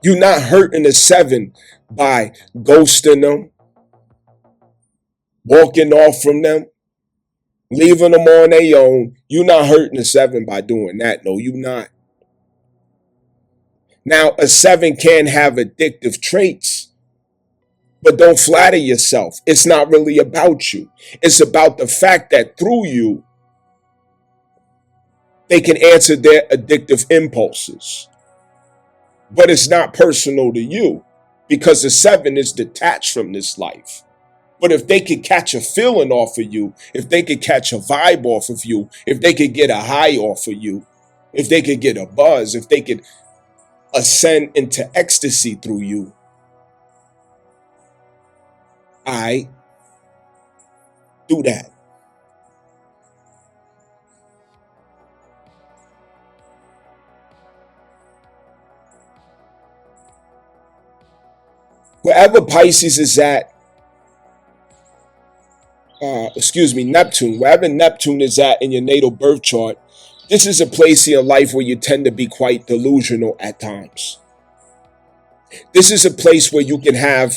You're not hurting the 7 by ghosting them, walking off from them, leaving them on their own. You're not hurting the 7 by doing that. No, you're not. Now, a 7 can have addictive traits, but don't flatter yourself. It's not really about you. It's about the fact that through you, they can answer their addictive impulses. But it's not personal to you because the 7 is detached from this life. But if they could catch a feeling off of you, if they could catch a vibe off of you, if they could get a high off of you, if they could get a buzz, if they could ascend into ecstasy through you, I do that. Wherever Pisces is at, Neptune, wherever Neptune is at in your natal birth chart, this is a place in your life where you tend to be quite delusional at times. This is a place where you can have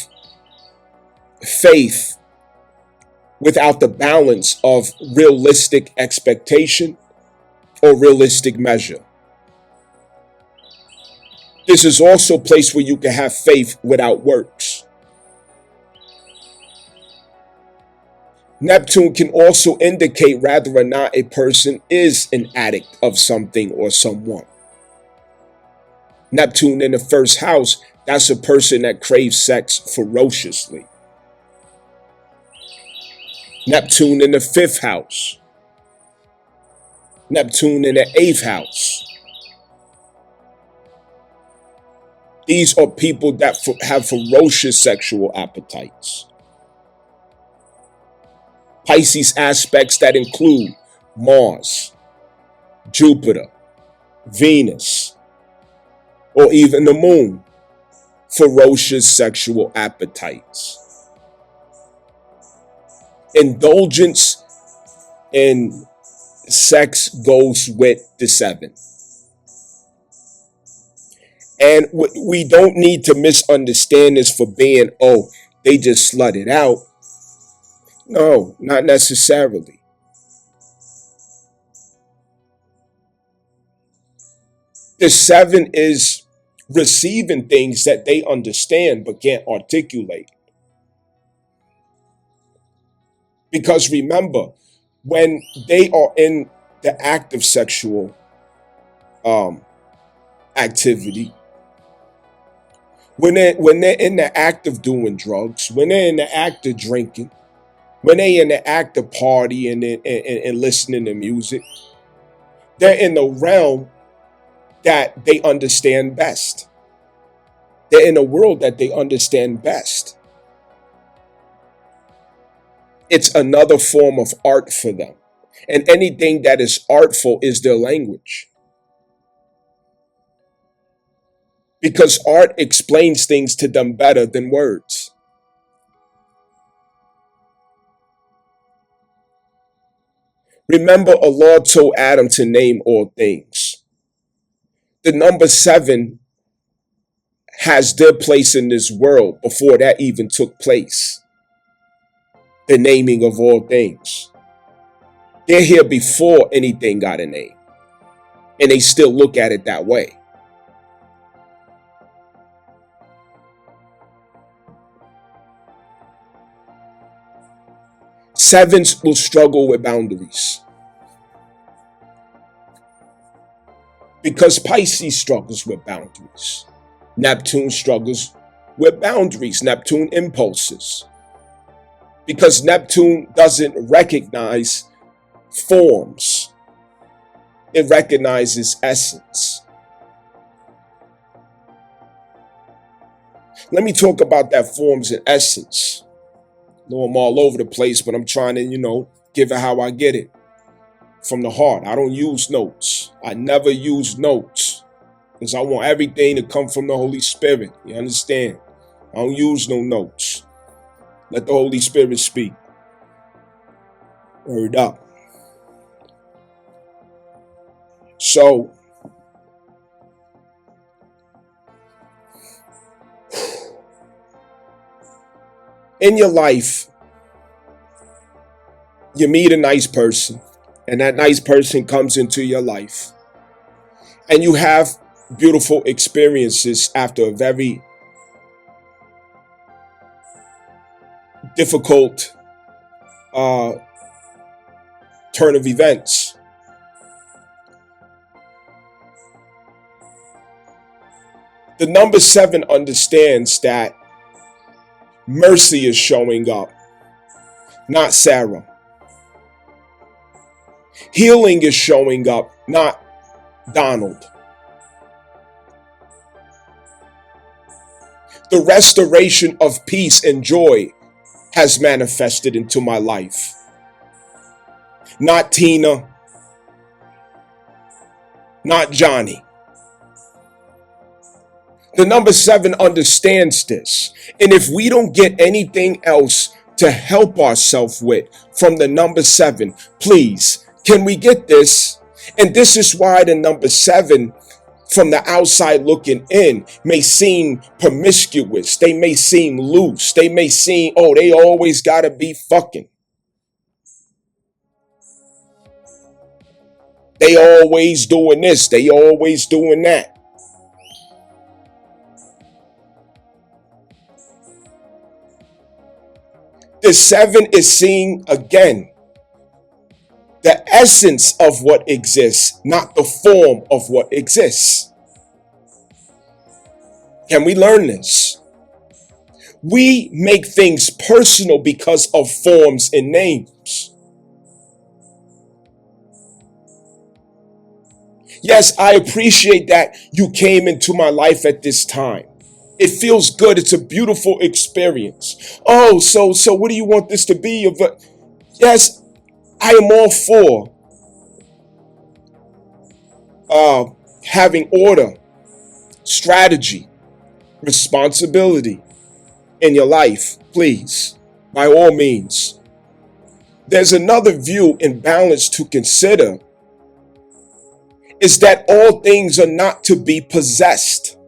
faith without the balance of realistic expectation or realistic measure. This is also a place where you can have faith without works. Neptune can also indicate whether or not a person is an addict of something or someone. Neptune in the first house, that's a person that craves sex ferociously. Neptune in the 5th house. Neptune in the 8th house. These are people that have ferocious sexual appetites. Pisces aspects that include Mars, Jupiter, Venus, or even the moon. Ferocious sexual appetites. Indulgence in sex goes with the 7. And we don't need to misunderstand this for being, oh, they just slut it out. No, not necessarily. The 7 is receiving things that they understand but can't articulate. Because remember, when they are in the act of sexual activity, when they're in the act of doing drugs, when they're in the act of drinking, when they're in the act of partying and listening to music, they're in the realm that they understand best. They're in a world that they understand best. It's another form of art for them. And anything that is artful is their language. Because art explains things to them better than words. Remember, Allah told Adam to name all things. The number 7 has their place in this world before that even took place. The naming of all things. They're here before anything got a name. And they still look at it that way. Sevens will struggle with boundaries. Because Pisces struggles with boundaries. Neptune struggles with boundaries, Neptune impulses. Because Neptune doesn't recognize forms, it recognizes essence. Let me talk about that forms and essence. I know I'm all over the place, but I'm trying to, give it how I get it. From the heart. I don't use notes. I never use notes. Because I want everything to come from the Holy Spirit. You understand? I don't use no notes. Let the Holy Spirit speak. Word up. So, in your life, you meet a nice person, and that nice person comes into your life, and you have beautiful experiences after a very difficult turn of events. The number 7 understands that mercy is showing up, not Sarah. Healing is showing up, not Donald. The restoration of peace and joy has manifested into my life, not Tina, not Johnny. The number 7 understands this. And if we don't get anything else to help ourselves with from the number 7, please, can we get this? And this is why the number 7, from the outside looking in, may seem promiscuous. They may seem loose. They may seem, they always gotta be fucking. They always doing this. They always doing that. The 7 is seeing again the essence of what exists, not the form of what exists. Can we learn this? We make things personal because of forms and names. Yes, I appreciate that you came into my life at this time. It feels good. It's a beautiful experience. Oh, so what do you want this to be? Yes, I am all for having order, strategy, responsibility in your life, please, by all means. There's another view and balance to consider, is that all things are not to be possessed.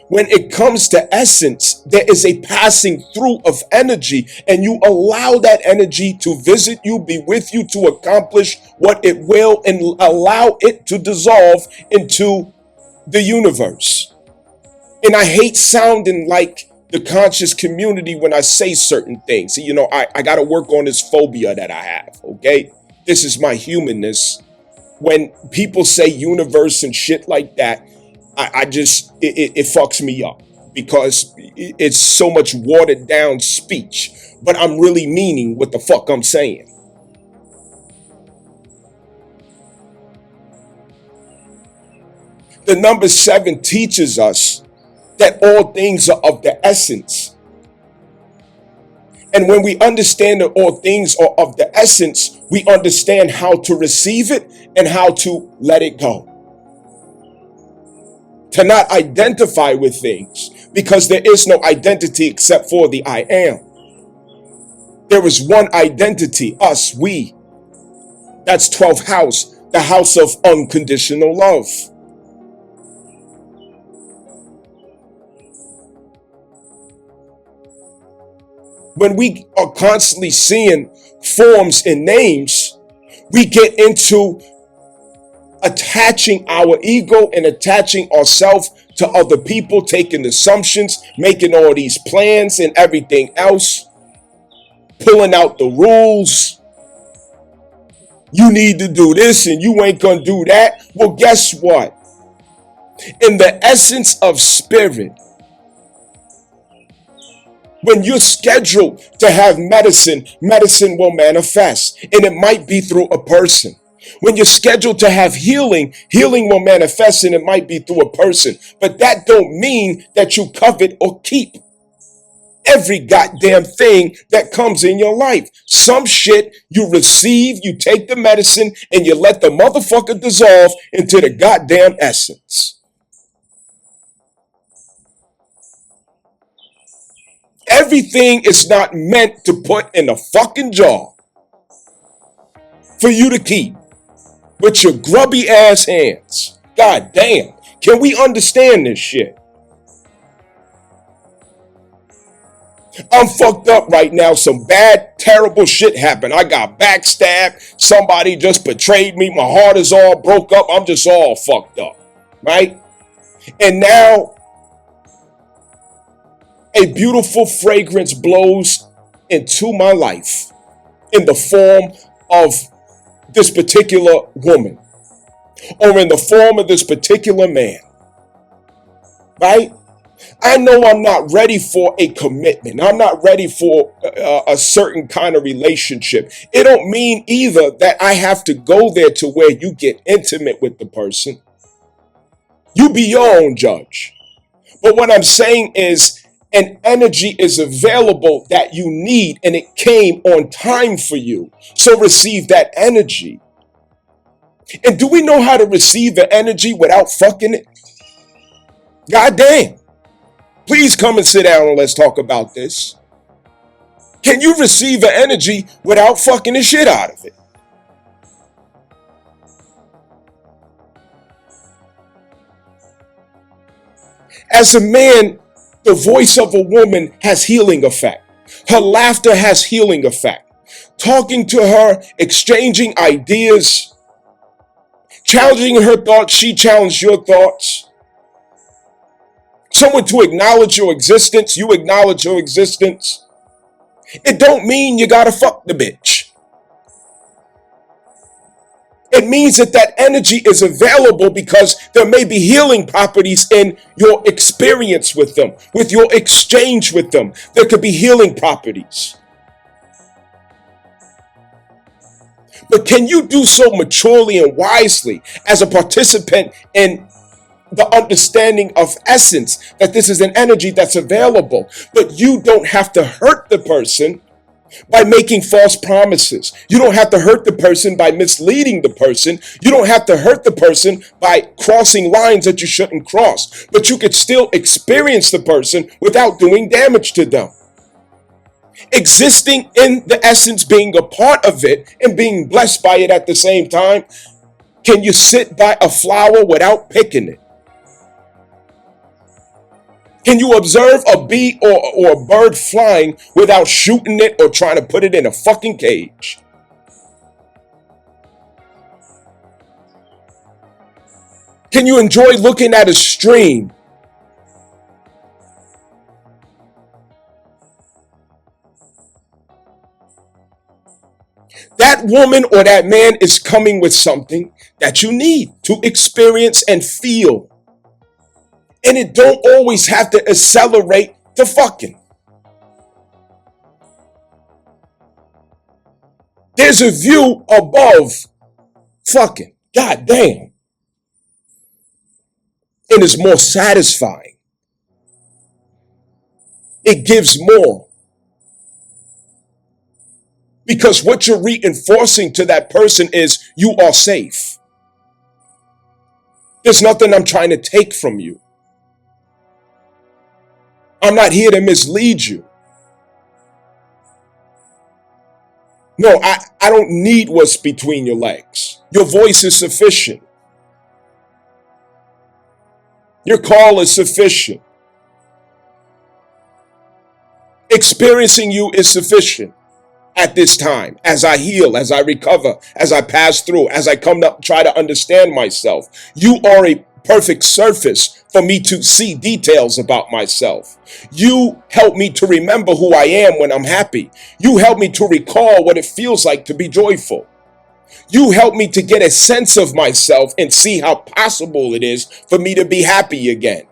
When it comes to essence, there is a passing through of energy, and you allow that energy to visit you, be with you, to accomplish what it will, and allow it to dissolve into the universe. And I hate sounding like the conscious community when I say certain things. I got to work on this phobia that I have, okay? This is my humanness. When people say universe and shit like that, it fucks me up, because it's so much watered down speech, but I'm really meaning what the fuck I'm saying. The number 7 teaches us that all things are of the essence. And when we understand that all things are of the essence, we understand how to receive it and how to let it go. To not identify with things, because there is no identity except for the I am. There is one identity, us, we. That's 12th house, the house of unconditional love. When we are constantly seeing forms and names, we get into attaching our ego and attaching ourselves to other people, taking assumptions, making all these plans and everything else, pulling out the rules. You need to do this and you ain't gonna do that. Well, guess what? In the essence of spirit, when you're scheduled to have medicine, medicine will manifest, and it might be through a person. When you're scheduled to have healing, healing will manifest, and it might be through a person. But that don't mean that you covet or keep every goddamn thing that comes in your life. Some shit you receive, you take the medicine, and you let the motherfucker dissolve into the goddamn essence. Everything is not meant to put in a fucking jar for you to keep with your grubby ass hands. God damn. Can we understand this shit? I'm fucked up right now. Some bad, terrible shit happened. I got backstabbed. Somebody just betrayed me. My heart is all broke up. I'm just all fucked up. Right? And now a beautiful fragrance blows into my life in the form of this particular woman or in the form of this particular man, right? I know I'm not ready for a commitment. I'm not ready for a certain kind of relationship. It don't mean either that I have to go there to where you get intimate with the person. You be your own judge. But what I'm saying is, an energy is available that you need, and it came on time for you. So receive that energy. And do we know how to receive the energy without fucking it? God damn. Please come and sit down and let's talk about this. Can you receive the energy without fucking the shit out of it? As a man, the voice of a woman has healing effect. Her laughter has healing effect. Talking to her, exchanging ideas, challenging her thoughts, she challenged your thoughts. Someone to acknowledge your existence, you acknowledge your existence. It don't mean you gotta fuck the bitch. It means that that energy is available because there may be healing properties in your experience with them, with your exchange with them. There could be healing properties. But can you do so maturely and wisely as a participant in the understanding of essence, that this is an energy that's available, but you don't have to hurt the person by making false promises. You don't have to hurt the person by misleading the person. You don't have to hurt the person by crossing lines that you shouldn't cross. But you could still experience the person without doing damage to them. Existing in the essence, being a part of it, and being blessed by it at the same time. Can you sit by a flower without picking it? Can you observe a bee or a bird flying without shooting it or trying to put it in a fucking cage? Can you enjoy looking at a stream? That woman or that man is coming with something that you need to experience and feel. And it don't always have to accelerate to fucking. There's a view above fucking. God damn. It is more satisfying. It gives more. Because what you're reinforcing to that person is you are safe. There's nothing I'm trying to take from you. I'm not here to mislead you. No, I don't need what's between your legs. Your voice is sufficient. Your call is sufficient. Experiencing you is sufficient at this time, as I heal, as I recover, as I pass through, as I come to try to understand myself. You are a perfect surface for me to see details about myself. You help me to remember who I am when I'm happy. You help me to recall what it feels like to be joyful. You help me to get a sense of myself and see how possible it is for me to be happy again.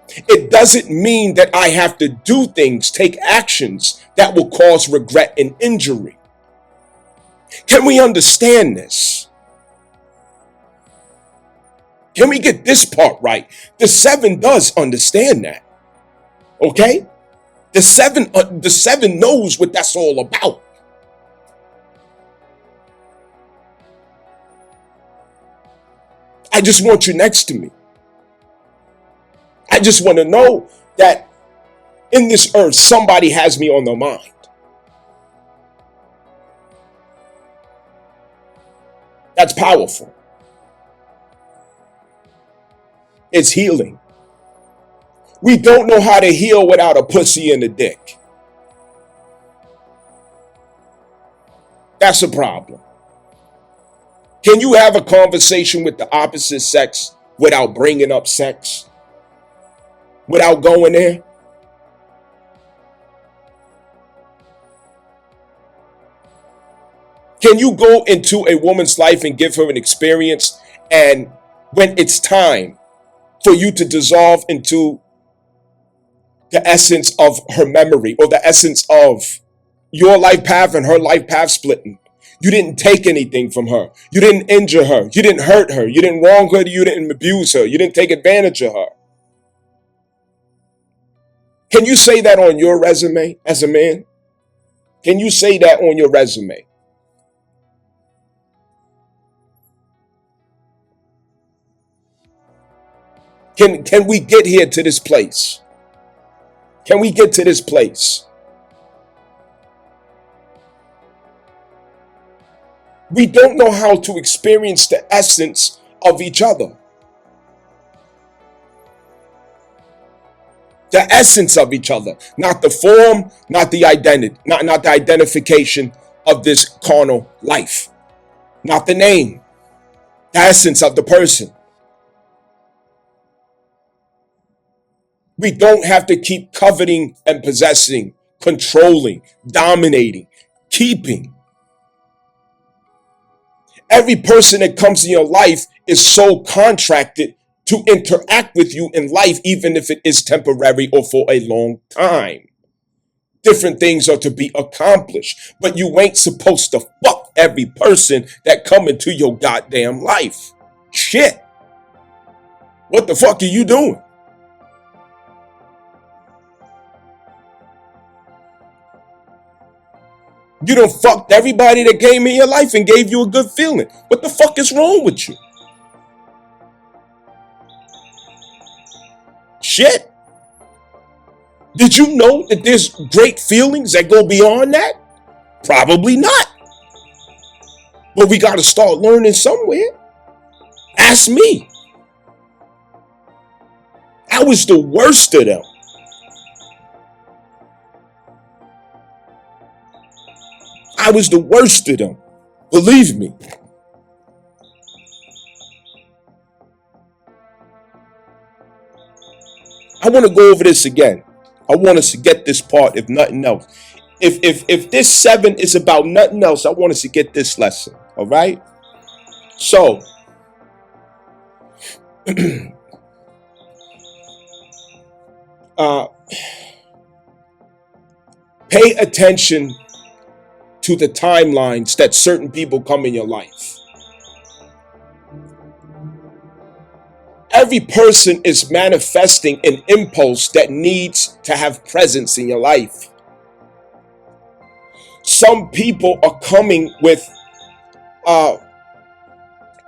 It doesn't mean that I have to do things, take actions that will cause regret and injury. Can we understand this? Can we get this part right? The 7 does understand that. Okay? The 7 knows what that's all about. I just want you next to me. I just want to know that in this earth, somebody has me on their mind. That's powerful. It's healing. We don't know how to heal without a pussy and a dick. That's a problem. Can you have a conversation with the opposite sex without bringing up sex? Without going there? Can you go into a woman's life and give her an experience, and when it's time for you to dissolve into the essence of her memory or the essence of your life path and her life path splitting, you didn't take anything from her. You didn't injure her. You didn't hurt her. You didn't wrong her. You didn't abuse her. You didn't take advantage of her. Can you say that on your resume as a man? Can you say that on your resume? Can we get here to this place? Can we get to this place? We don't know how to experience the essence of each other. The essence of each other, not the form, not the identity, not the identification of this carnal life, not the name, the essence of the person. We don't have to keep coveting and possessing, controlling, dominating, keeping. Every person that comes in your life is so contracted to interact with you in life, even if it is temporary or for a long time. Different things are to be accomplished, but you ain't supposed to fuck every person that come into your goddamn life. Shit. What the fuck are you doing? You done fucked everybody that came in your life and gave you a good feeling. What the fuck is wrong with you? Shit. Did you know that there's great feelings that go beyond that? Probably not. But we got to start learning somewhere. Ask me. I was the worst of them. I was the worst of them. Believe me. I want to go over this again. I want us to get this part, if nothing else. If this 7 is about nothing else, I want us to get this lesson. All right? So, pay attention to the timelines that certain people come in your life. Every person is manifesting an impulse that needs to have presence in your life. Some people are coming with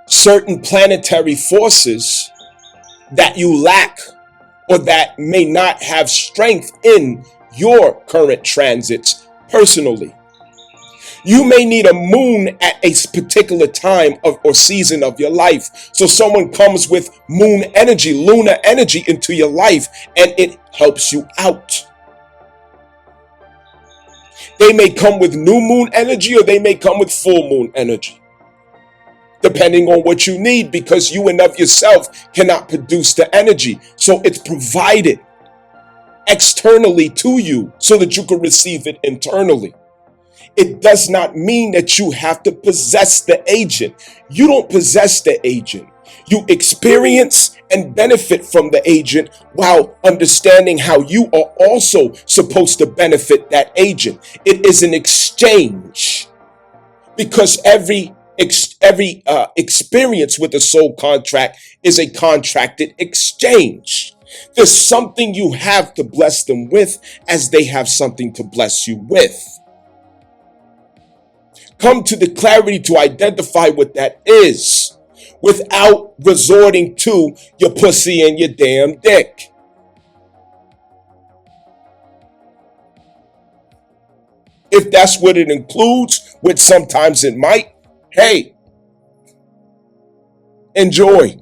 certain planetary forces that you lack or that may not have strength in your current transits personally. You may need a moon at a particular time or season of your life. So someone comes with moon energy, lunar energy into your life, and it helps you out. They may come with new moon energy, or they may come with full moon energy, depending on what you need, because you and of yourself cannot produce the energy. So it's provided externally to you so that you can receive it internally. It does not mean that you have to possess the agent. You don't possess the agent. You experience and benefit from the agent while understanding how you are also supposed to benefit that agent. It is an exchange, because every experience with a soul contract is a contracted exchange. There's something you have to bless them with, as they have something to bless you with. Come to the clarity to identify what that is without resorting to your pussy and your damn dick. If that's what it includes, which sometimes it might, hey, enjoy.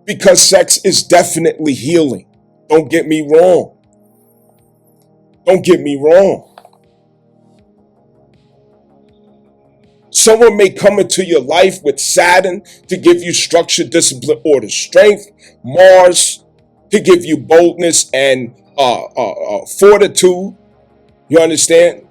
Because sex is definitely healing. Don't get me wrong. Don't get me wrong. Someone may come into your life with Saturn to give you structure, discipline, order, strength. Mars to give you boldness and fortitude. You understand?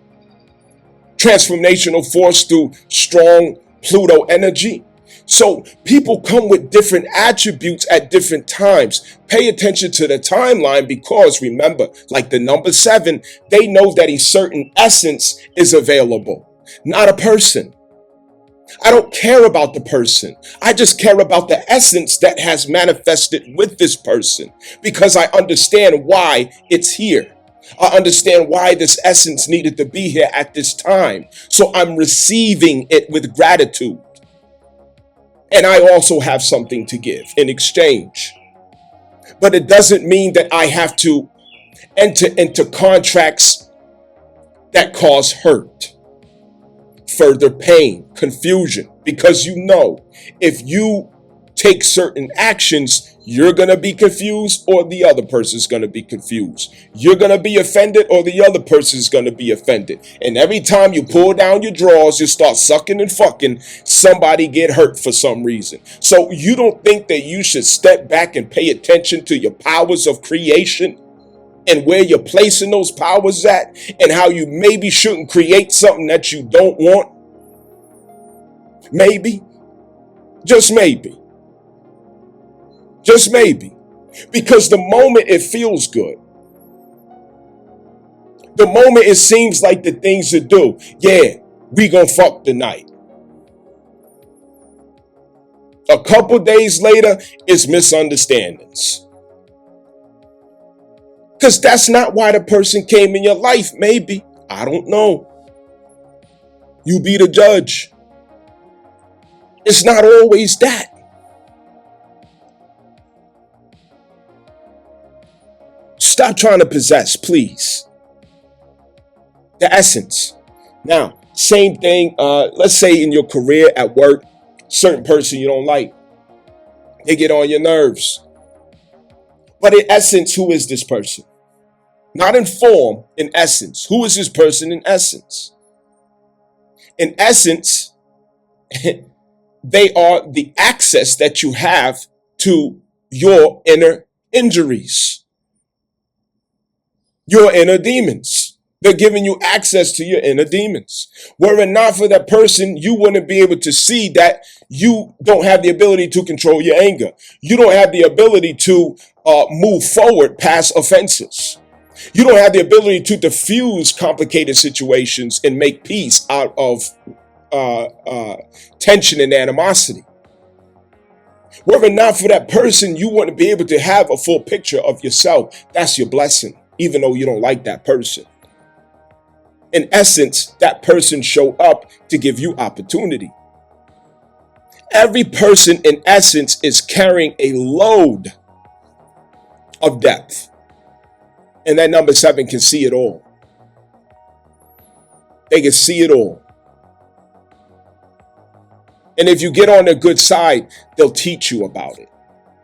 Transformational force through strong Pluto energy. So people come with different attributes at different times. Pay attention to the timeline, because remember, like the number 7, they know that a certain essence is available, not a person. I don't care about the person. I just care about the essence that has manifested with this person, because I understand why it's here. I understand why this essence needed to be here at this time. So I'm receiving it with gratitude. And I also have something to give in exchange. But it doesn't mean that I have to enter into contracts that cause hurt, further pain, confusion, because you know, if you take certain actions, you're going to be confused, or the other person's going to be confused. You're going to be offended, or the other person's going to be offended. And every time you pull down your drawers, you start sucking and fucking, somebody get hurt for some reason. So you don't think that you should step back and pay attention to your powers of creation and where you're placing those powers at, and how you maybe shouldn't create something that you don't want? Maybe. Just maybe. Just maybe. Because the moment it feels good, the moment it seems like the things to do, yeah, we gonna fuck tonight. A couple days later, it's misunderstandings. Because that's not why the person came in your life, maybe. I don't know. You be the judge. It's not always that. Stop trying to possess, please. The essence. Now, same thing, let's say in your career, at work, certain person you don't like. They get on your nerves. But in essence, who is this person? Not in form, in essence. Who is this person in essence? In essence, they are the access that you have to your inner injuries, your inner demons. They're giving you access to your inner demons. Were it not for that person, you wouldn't be able to see that you don't have the ability to control your anger. You don't have the ability to move forward past offenses. You don't have the ability to diffuse complicated situations and make peace out of tension and animosity. Were it not for that person, you wouldn't be able to have a full picture of yourself. That's your blessing, even though you don't like that person. In essence, that person showed up to give you opportunity. Every person, in essence, is carrying a load of depth. And that number 7 can see it all. They can see it all. And if you get on their good side, they'll teach you about it.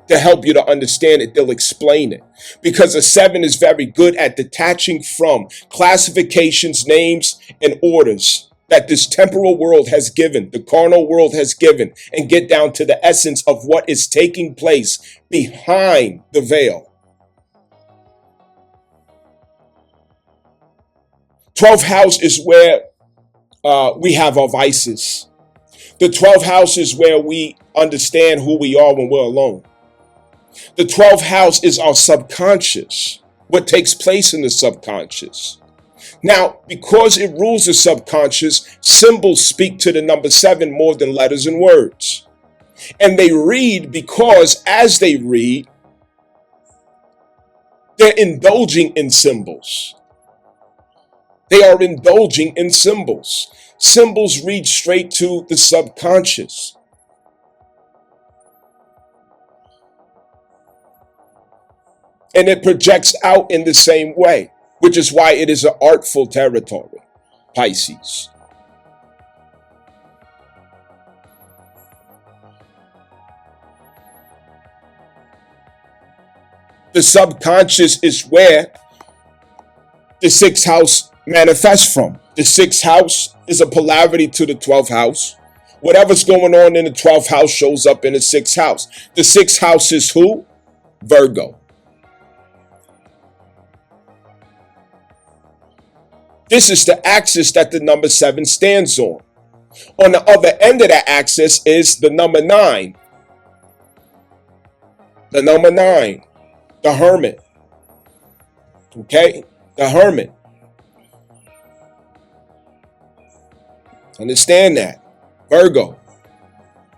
To help you to understand it, they'll explain it. Because a 7 is very good at detaching from classifications, names, and orders that this temporal world has given, the carnal world has given, and get down to the essence of what is taking place behind the veil. 12th house is where we have our vices. The 12th house is where we understand who we are when we're alone. The 12th house is our subconscious, what takes place in the subconscious. Now, because it rules the subconscious, symbols speak to the number 7 more than letters and words. And they read because as they read, they're indulging in symbols. They are indulging in symbols. Symbols read straight to the subconscious. And it projects out in the same way, which is why it is an artful territory, Pisces. The subconscious is where the 6th house manifests from. The 6th house is a polarity to the 12th house. Whatever's going on in the 12th house shows up in the 6th house. The 6th house is who? Virgo. This is the axis that the number 7 stands on. On the other end of that axis is the number 9. The number 9. The Hermit. Okay? The Hermit. Understand that. Virgo.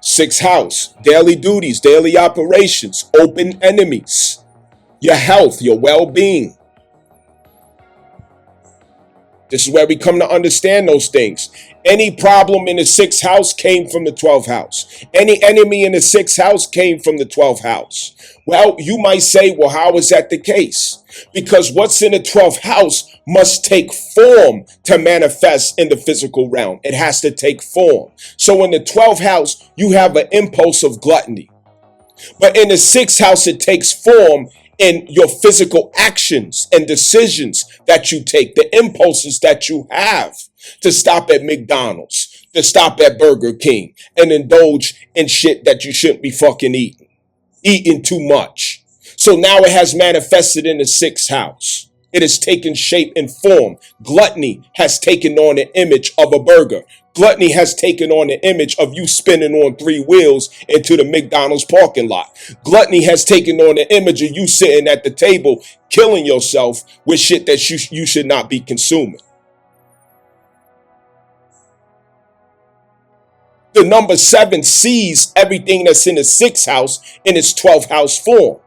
6th house. Daily duties, daily operations, open enemies. Your health, your well-being. This is where we come to understand those things. Any problem in the 6th house came from the 12th house. Any enemy in the 6th house came from the 12th house. Well, you might say, well, how is that the case? Because what's in the 12th house must take form to manifest in the physical realm. It has to take form. So in the 12th house, you have an impulse of gluttony. But in the 6th house, it takes form in your physical actions and decisions that you take, the impulses that you have to stop at McDonald's, to stop at Burger King, and indulge in shit that you shouldn't be fucking eating too much. So now it has manifested in the 6th house. It has taken shape and form. Gluttony has taken on an image of a burger. Gluttony has taken on the image of you spinning on 3 wheels into the McDonald's parking lot. Gluttony has taken on the image of you sitting at the table, killing yourself with shit that you should not be consuming. The number 7 sees everything that's in the 6th house in its 12th house form.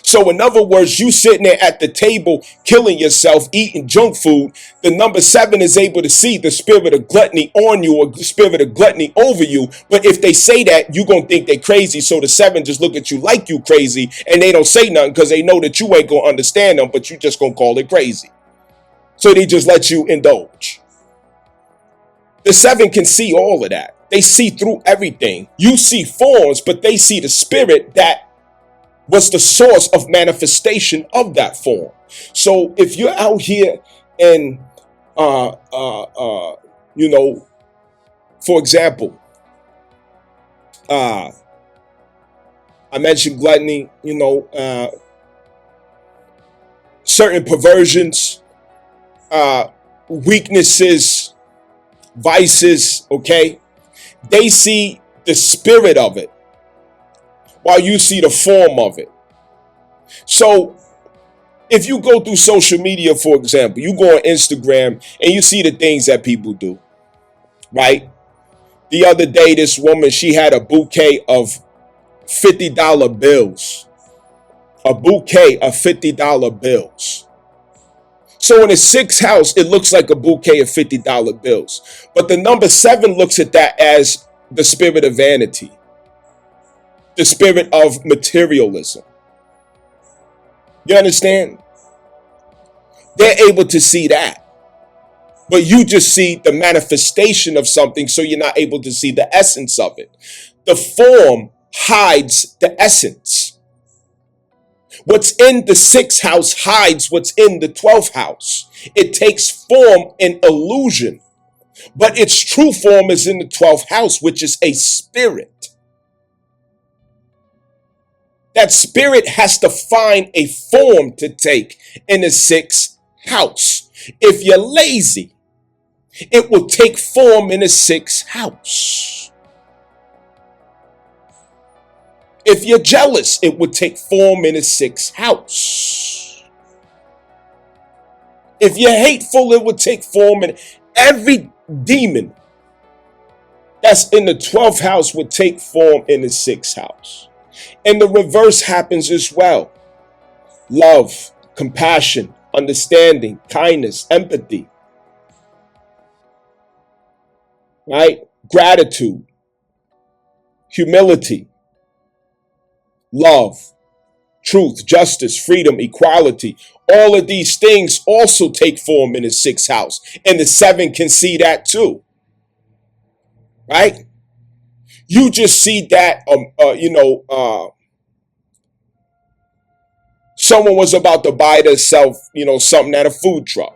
So in other words, you sitting there at the table, killing yourself, eating junk food, the number 7 is able to see the spirit of gluttony on you or the spirit of gluttony over you. But if they say that, you're going to think they're crazy. So the 7 just look at you like you crazy and they don't say nothing because they know that you ain't going to understand them, but you just going to call it crazy. So they just let you indulge. The 7 can see all of that. They see through everything. You see forms, but they see the spirit that was the source of manifestation of that form. So if you're out here and, you know, for example, I mentioned gluttony, you know, certain perversions, weaknesses, vices, okay? They see the spirit of it, while you see the form of it. So if you go through social media, for example, you go on Instagram and you see the things that people do, right? The other day, this woman, she had a bouquet of $50 bills. A bouquet of $50 bills. So in the 6th house, it looks like a bouquet of $50 bills. But the number 7 looks at that as the spirit of vanity. The spirit of materialism. You understand? They're able to see that. But you just see the manifestation of something, so you're not able to see the essence of it. The form hides the essence. What's in the 6th house hides what's in the 12th house. It takes form in illusion. But its true form is in the 12th house, which is a spirit. That spirit has to find a form to take in the 6th house. If you're lazy, It will take form in the sixth house. If you're jealous, it would take form in the sixth house. If you're hateful, it would take form in every demon that's in the 12th house would take form in the sixth house. And the reverse happens as well. Love, compassion, understanding, kindness, empathy, right? Gratitude, humility, love, truth, justice, freedom, equality. All of these things also take form in the sixth house. And the seven can see that too. Right? You just see that, someone was about to buy themselves, something at a food truck.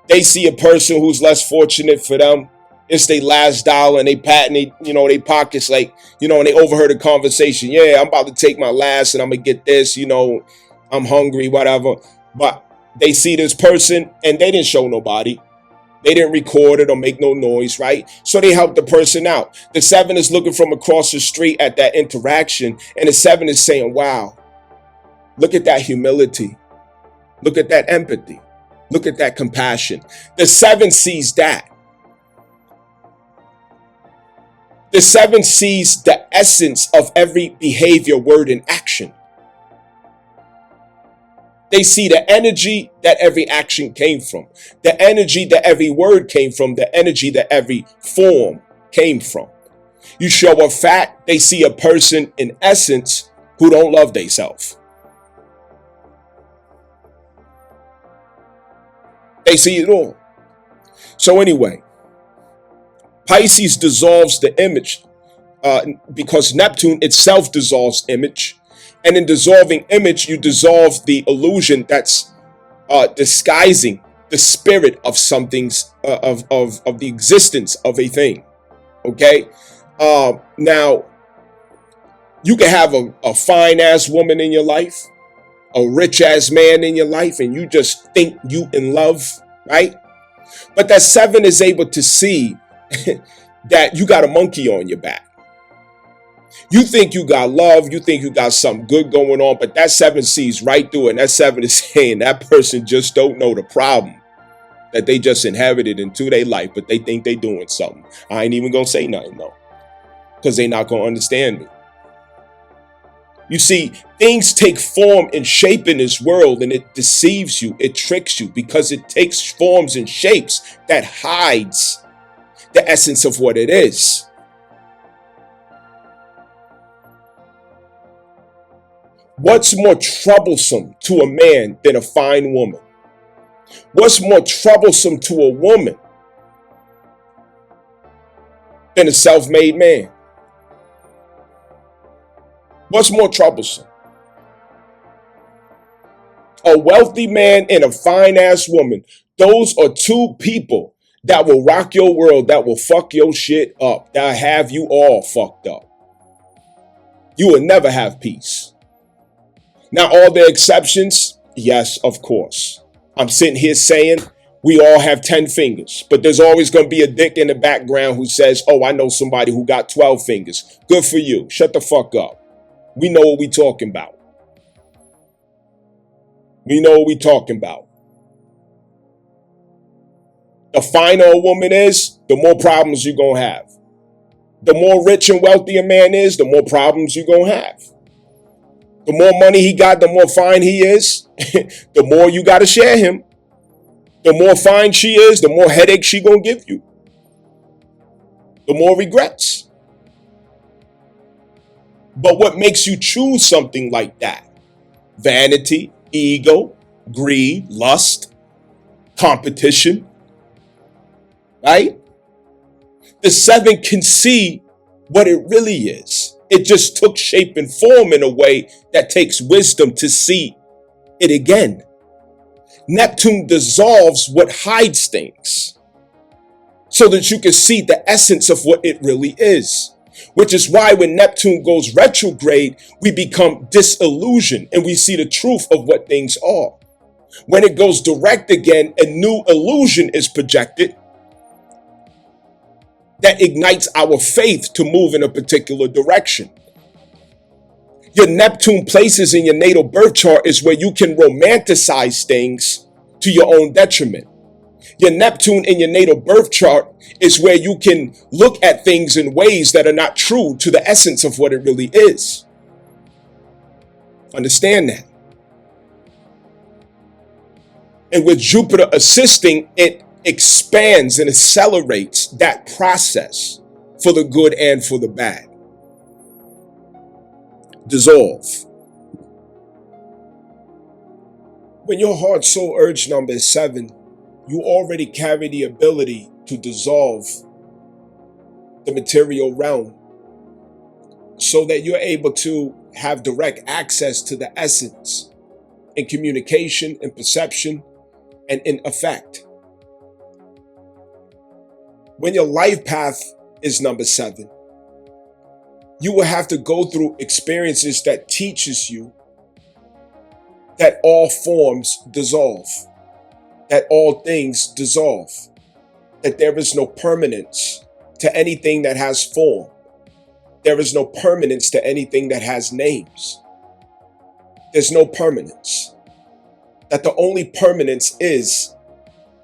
They see a person who's less fortunate for them. It's their last dollar and they patting they pockets like, and they overheard a conversation. Yeah, I'm about to take my last and I'm going to get this, I'm hungry, whatever. But they see this person and they didn't show nobody. They didn't record it or make no noise, right? So they help the person out. The seven is looking from across the street at that interaction. And the seven is saying, wow, look at that humility. Look at that empathy. Look at that compassion. The seven sees that. The seven sees the essence of every behavior, word, and action. They see the energy that every action came from, the energy that every word came from, the energy that every form came from. You show a fact, they see a person in essence who don't love themselves. They see it all. So anyway, Pisces dissolves the image because Neptune itself dissolves image. And in dissolving image, you dissolve the illusion that's disguising the spirit of something's of the existence of a thing. Okay. Now, you can have a fine ass woman in your life, a rich ass man in your life, and you just think you in love, right? But that seven is able to see that you got a monkey on your back. You think you got love, you think you got something good going on, but that seven sees right through it. And that seven is saying that person just don't know the problem that they just inherited into their life, but they think they doing something. I ain't even gonna say nothing though, because they not gonna understand me. You see, things take form and shape in this world, and it deceives you, it tricks you, because it takes forms and shapes that hides the essence of what it is. What's more troublesome to a man than a fine woman? What's more troublesome to a woman than a self-made man? What's more troublesome? A wealthy man and a fine-ass woman. Those are two people that will rock your world, that will fuck your shit up, that have you all fucked up. You will never have peace. Now, all the exceptions, yes, of course. I'm sitting here saying we all have 10 fingers, but there's always going to be a dick in the background who says, oh, I know somebody who got 12 fingers. Good for you. Shut the fuck up. We know what we talking about. We know what we talking about. The finer a woman is, the more problems you're going to have. The more rich and wealthy a man is, the more problems you're going to have. The more money he got, the more fine he is, the more you got to share him. The more fine she is, the more headache she going to give you. The more regrets. But what makes you choose something like that? Vanity, ego, greed, lust, competition, right? The seven can see what it really is. It just took shape and form in a way that takes wisdom to see it again. Neptune dissolves what hides things so that you can see the essence of what it really is. Which is why when Neptune goes retrograde, we become disillusioned and we see the truth of what things are. When it goes direct again, a new illusion is projected that ignites our faith to move in a particular direction. Your Neptune places in your natal birth chart is where you can romanticize things to your own detriment. Your Neptune in your natal birth chart is where you can look at things in ways that are not true to the essence of what it really is. Understand that. And with Jupiter assisting, it expands and accelerates that process for the good and for the bad. Dissolve. When your heart soul urge number is 7, you already carry the ability to dissolve the material realm so that you're able to have direct access to the essence in communication, in perception, and in effect. When your life path is number 7, you will have to go through experiences that teaches you that all forms dissolve, that all things dissolve, that there is no permanence to anything that has form. There is no permanence to anything that has names. There's no permanence. That the only permanence is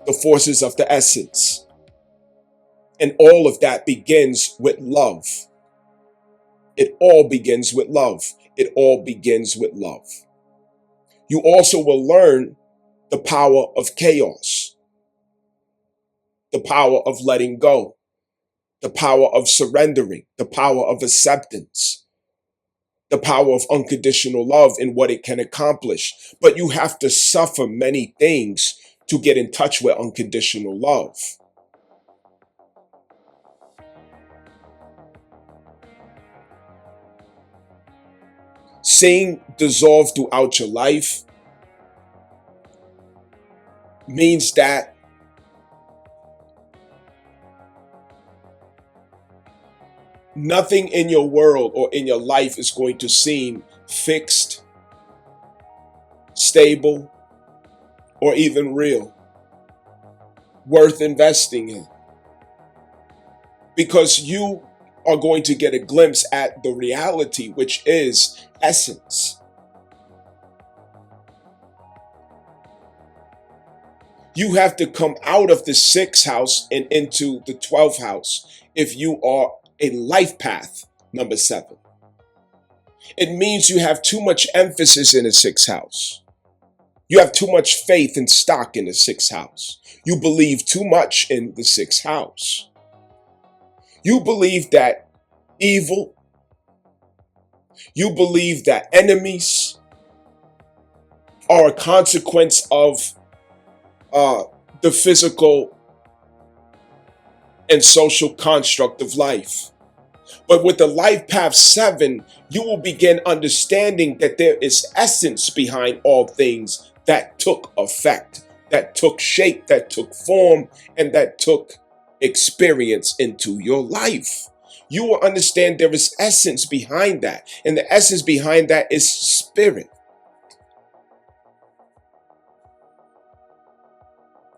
the forces of the essence. And all of that begins with love. It all begins with love. It all begins with love. You also will learn the power of chaos, the power of letting go, the power of surrendering, the power of acceptance, the power of unconditional love and what it can accomplish. But you have to suffer many things to get in touch with unconditional love. Seeing dissolve throughout your life means that nothing in your world or in your life is going to seem fixed, stable, or even real, worth investing in. Because you are going to get a glimpse at the reality, which is essence. You have to come out of the 6th house and into the 12th house if you are a life path number 7. It means you have too much emphasis in the 6th house. You have too much faith and stock in the 6th house. You believe too much in the 6th house. You believe that evil, you believe that enemies are a consequence of the physical and social construct of life. But with the life path 7, you will begin understanding that there is essence behind all things that took effect, that took shape, that took form, and that took experience into your life. You will understand there is essence behind that. And the essence behind that is spirit.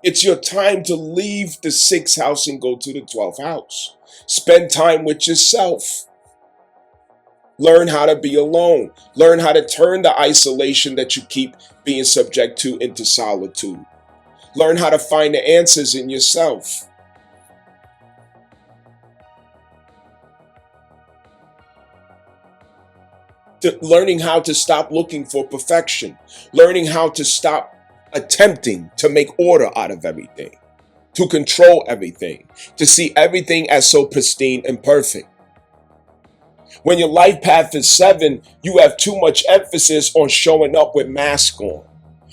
It's your time to leave the 6th house and go to the 12th house. Spend time with yourself. Learn how to be alone. Learn how to turn the isolation that you keep being subject to into solitude. Learn how to find the answers in yourself. Learning how to stop looking for perfection. Learning how to stop attempting to make order out of everything, to control everything, to see everything as so pristine and perfect. When your life path is 7, you have too much emphasis on showing up with mask on,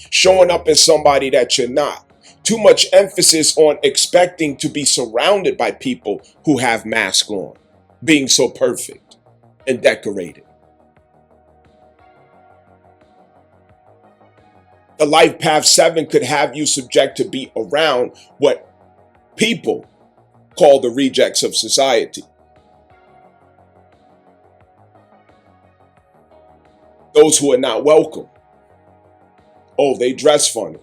showing up as somebody that you're not. Too much emphasis on expecting to be surrounded by people who have masks on, being so perfect and decorated. The life path 7 could have you subject to be around what people call the rejects of society. Those who are not welcome. Oh, they dress funny.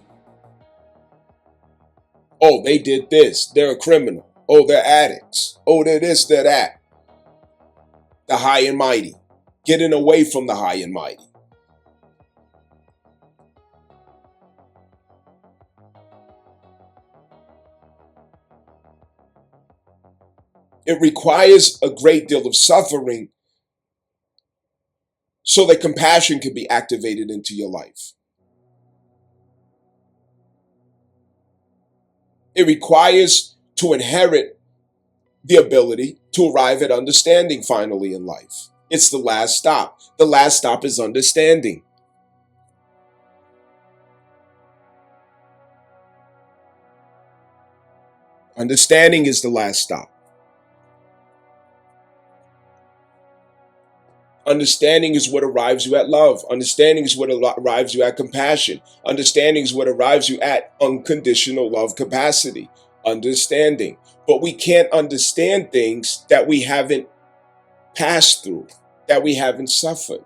Oh, they did this. They're a criminal. Oh, they're addicts. Oh, they're this, they're that. The high and mighty. Getting away from the high and mighty. It requires a great deal of suffering so that compassion can be activated into your life. It requires to inherit the ability to arrive at understanding finally in life. It's the last stop. The last stop is understanding. Understanding is the last stop. Understanding is what arrives you at love. Understanding is what arrives you at compassion. Understanding is what arrives you at unconditional love capacity. Understanding. But we can't understand things that we haven't passed through, that we haven't suffered.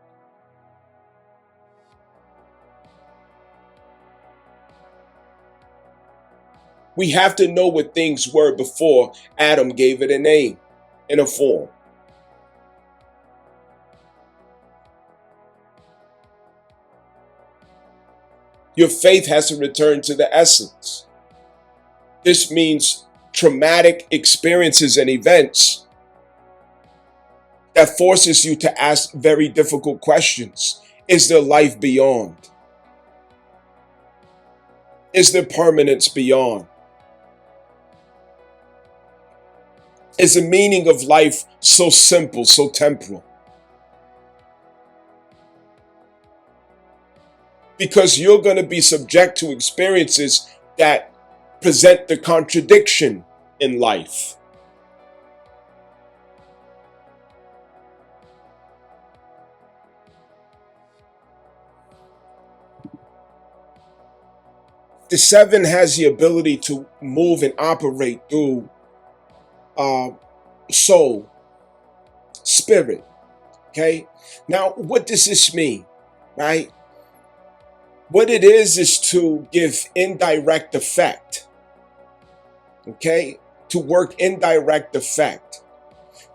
We have to know what things were before Adam gave it a name and a form. Your faith has to return to the essence. This means traumatic experiences and events that forces you to ask very difficult questions. Is there life beyond? Is there permanence beyond? Is the meaning of life so simple, so temporal? Because you're going to be subject to experiences that present the contradiction in life. The seven has the ability to move and operate through soul, spirit. Okay. Now, what does this mean? Right? What it is to give indirect effect. Okay? To work indirect effect.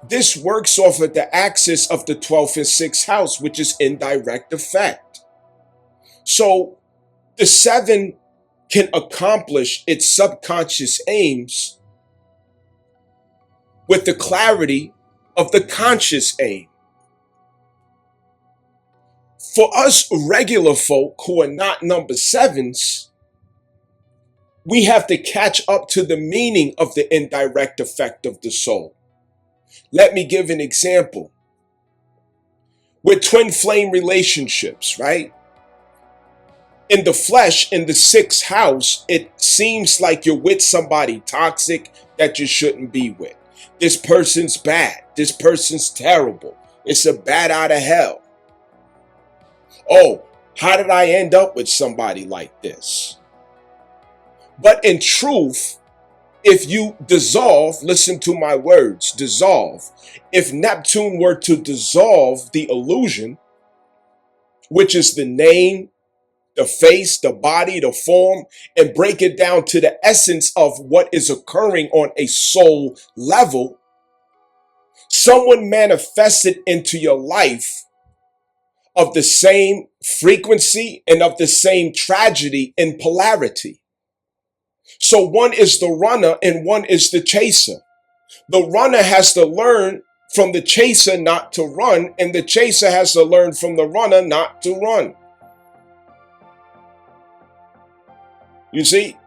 This works off of the axis of the 12th and 6th house, which is indirect effect. So the seven can accomplish its subconscious aims with the clarity of the conscious aim. For us regular folk who are not number sevens, we have to catch up to the meaning of the indirect effect of the soul. Let me give an example. With twin flame relationships, right? In the flesh, in the 6th house, it seems like you're with somebody toxic that you shouldn't be with. This person's bad. This person's terrible. It's a bat out of hell. Oh, how did I end up with somebody like this? But in truth, if you dissolve, listen to my words, dissolve. If Neptune were to dissolve the illusion, which is the name, the face, the body, the form, and break it down to the essence of what is occurring on a soul level, someone manifested into your life of the same frequency and of the same tragedy in polarity. So one is the runner and one is the chaser. The runner has to learn from the chaser not to run, and the chaser has to learn from the runner not to run. You see,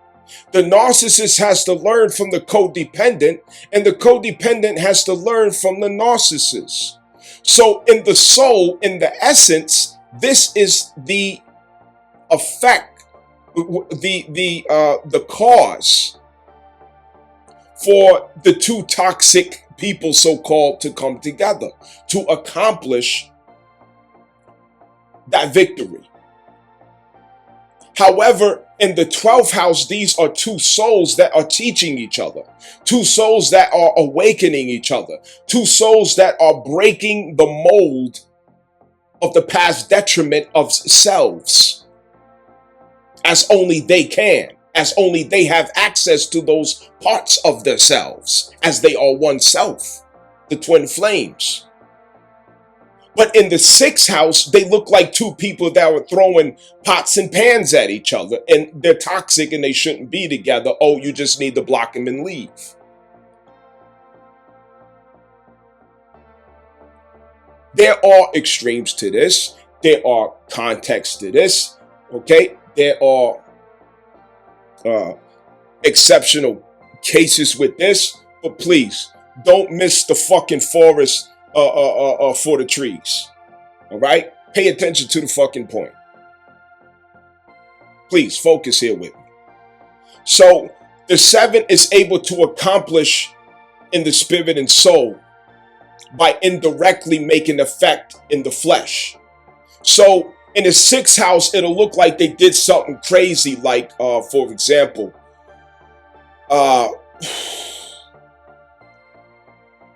the narcissist has to learn from the codependent, and the codependent has to learn from the narcissist. So in the soul, in the essence, this is the effect, the cause for the two toxic people, so-called, to come together to accomplish that victory. However, in the 12th house, these are two souls that are teaching each other, two souls that are awakening each other, two souls that are breaking the mold of the past detriment of selves, as only they can, as only they have access to those parts of themselves, as they are one self, the twin flames. But in the sixth house, they look like two people that were throwing pots and pans at each other, and they're toxic and they shouldn't be together. Oh, you just need to block them and leave. There are extremes to this. There are contexts to this. Okay, there are exceptional cases with this, but please don't miss the fucking forest for the trees. All right, pay attention to the fucking point. Please focus here with me. So the seven is able to accomplish in the spirit and soul by indirectly making effect in the flesh. So in the sixth house, it'll look like they did something crazy, like, for example,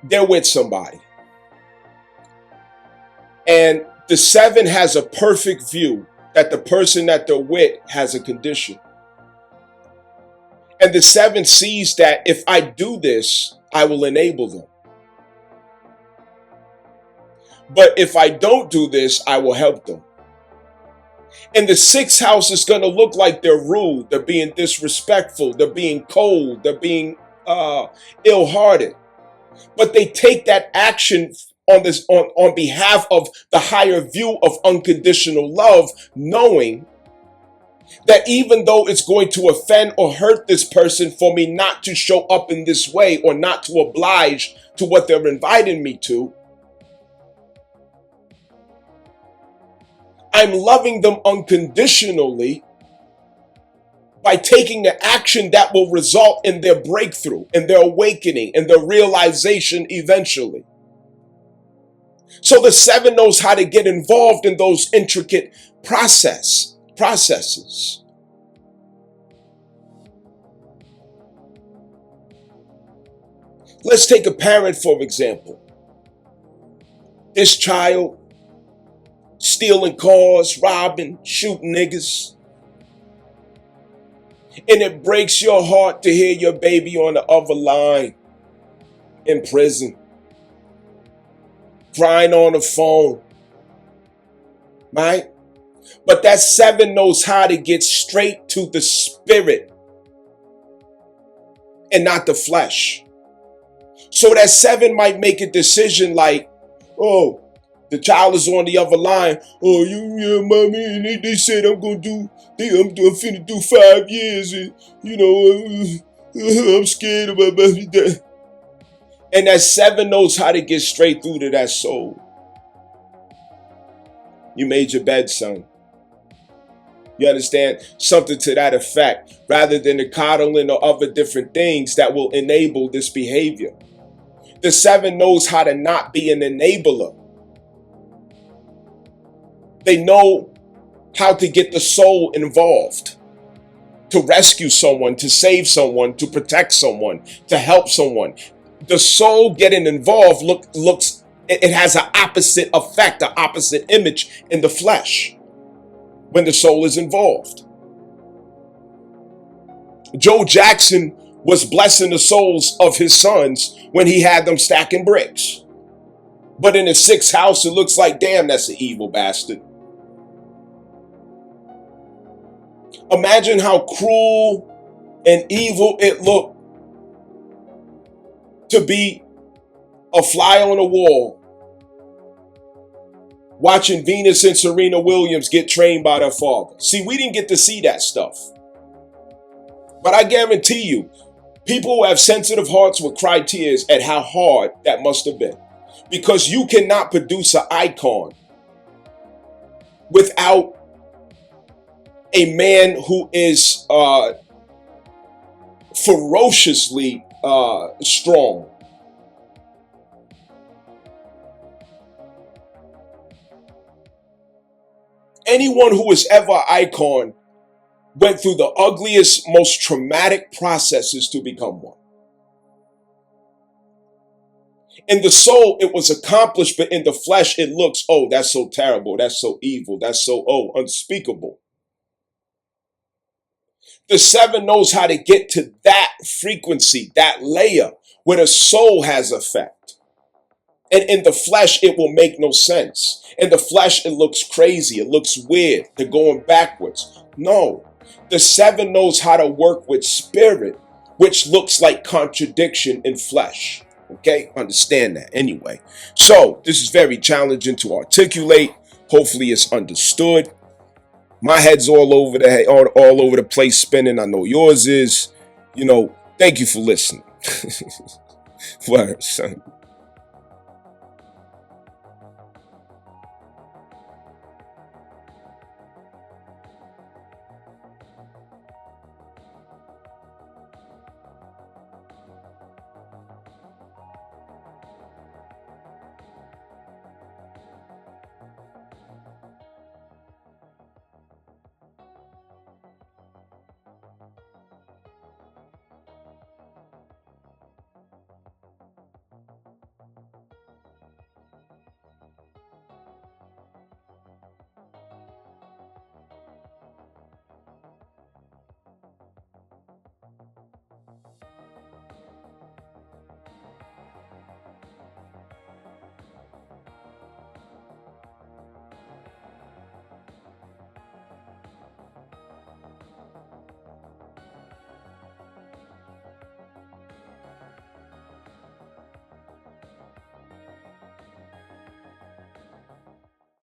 they're with somebody. And the seven has a perfect view that the person that they're with has a condition. And the seven sees that if I do this, I will enable them. But if I don't do this, I will help them. And the sixth house is going to look like they're rude, they're being disrespectful, they're being cold, they're being ill-hearted. But they take that action on behalf of the higher view of unconditional love, knowing that even though it's going to offend or hurt this person for me not to show up in this way or not to oblige to what they're inviting me to, I'm loving them unconditionally by taking the action that will result in their breakthrough, in their awakening, in their realization eventually. So the seven knows how to get involved in those intricate processes. Let's take a parent, for example. This child stealing cars, robbing, shooting niggas. And it breaks your heart to hear your baby on the other line in prison, crying on the phone, right? But that seven knows how to get straight to the spirit and not the flesh. So that seven might make a decision like, oh, the child is on the other line. Oh, yeah, mommy, and they said I'm finna do 5 years, and I'm scared about that. And that seven knows how to get straight through to that soul. You made your bed, son. You understand? Something to that effect, rather than the coddling or other different things that will enable this behavior. The seven knows how to not be an enabler. They know how to get the soul involved, to rescue someone, to save someone, to protect someone, to help someone. The soul getting involved it has an opposite effect, an opposite image in the flesh when the soul is involved. Joe Jackson was blessing the souls of his sons when he had them stacking bricks. But in his sixth house, it looks like, damn, that's an evil bastard. Imagine how cruel and evil it looked to be a fly on the wall watching Venus and Serena Williams get trained by their father. See, we didn't get to see that stuff. But I guarantee you, people who have sensitive hearts will cry tears at how hard that must have been. Because you cannot produce an icon without a man who is ferociously strong. Anyone who was ever an icon went through the ugliest, most traumatic processes to become one. In the soul, it was accomplished, but in the flesh, it looks, oh, that's so terrible, that's so evil, that's so, unspeakable. The seven knows how to get to that frequency, that layer where the soul has effect. And in the flesh, it will make no sense. In the flesh, it looks crazy. It looks weird. They're going backwards. No, the seven knows how to work with spirit, which looks like contradiction in flesh. Okay, understand that anyway. So this is very challenging to articulate. Hopefully it's understood. My head's all over all over the place spinning. I know yours is. Thank you for listening. Word, son.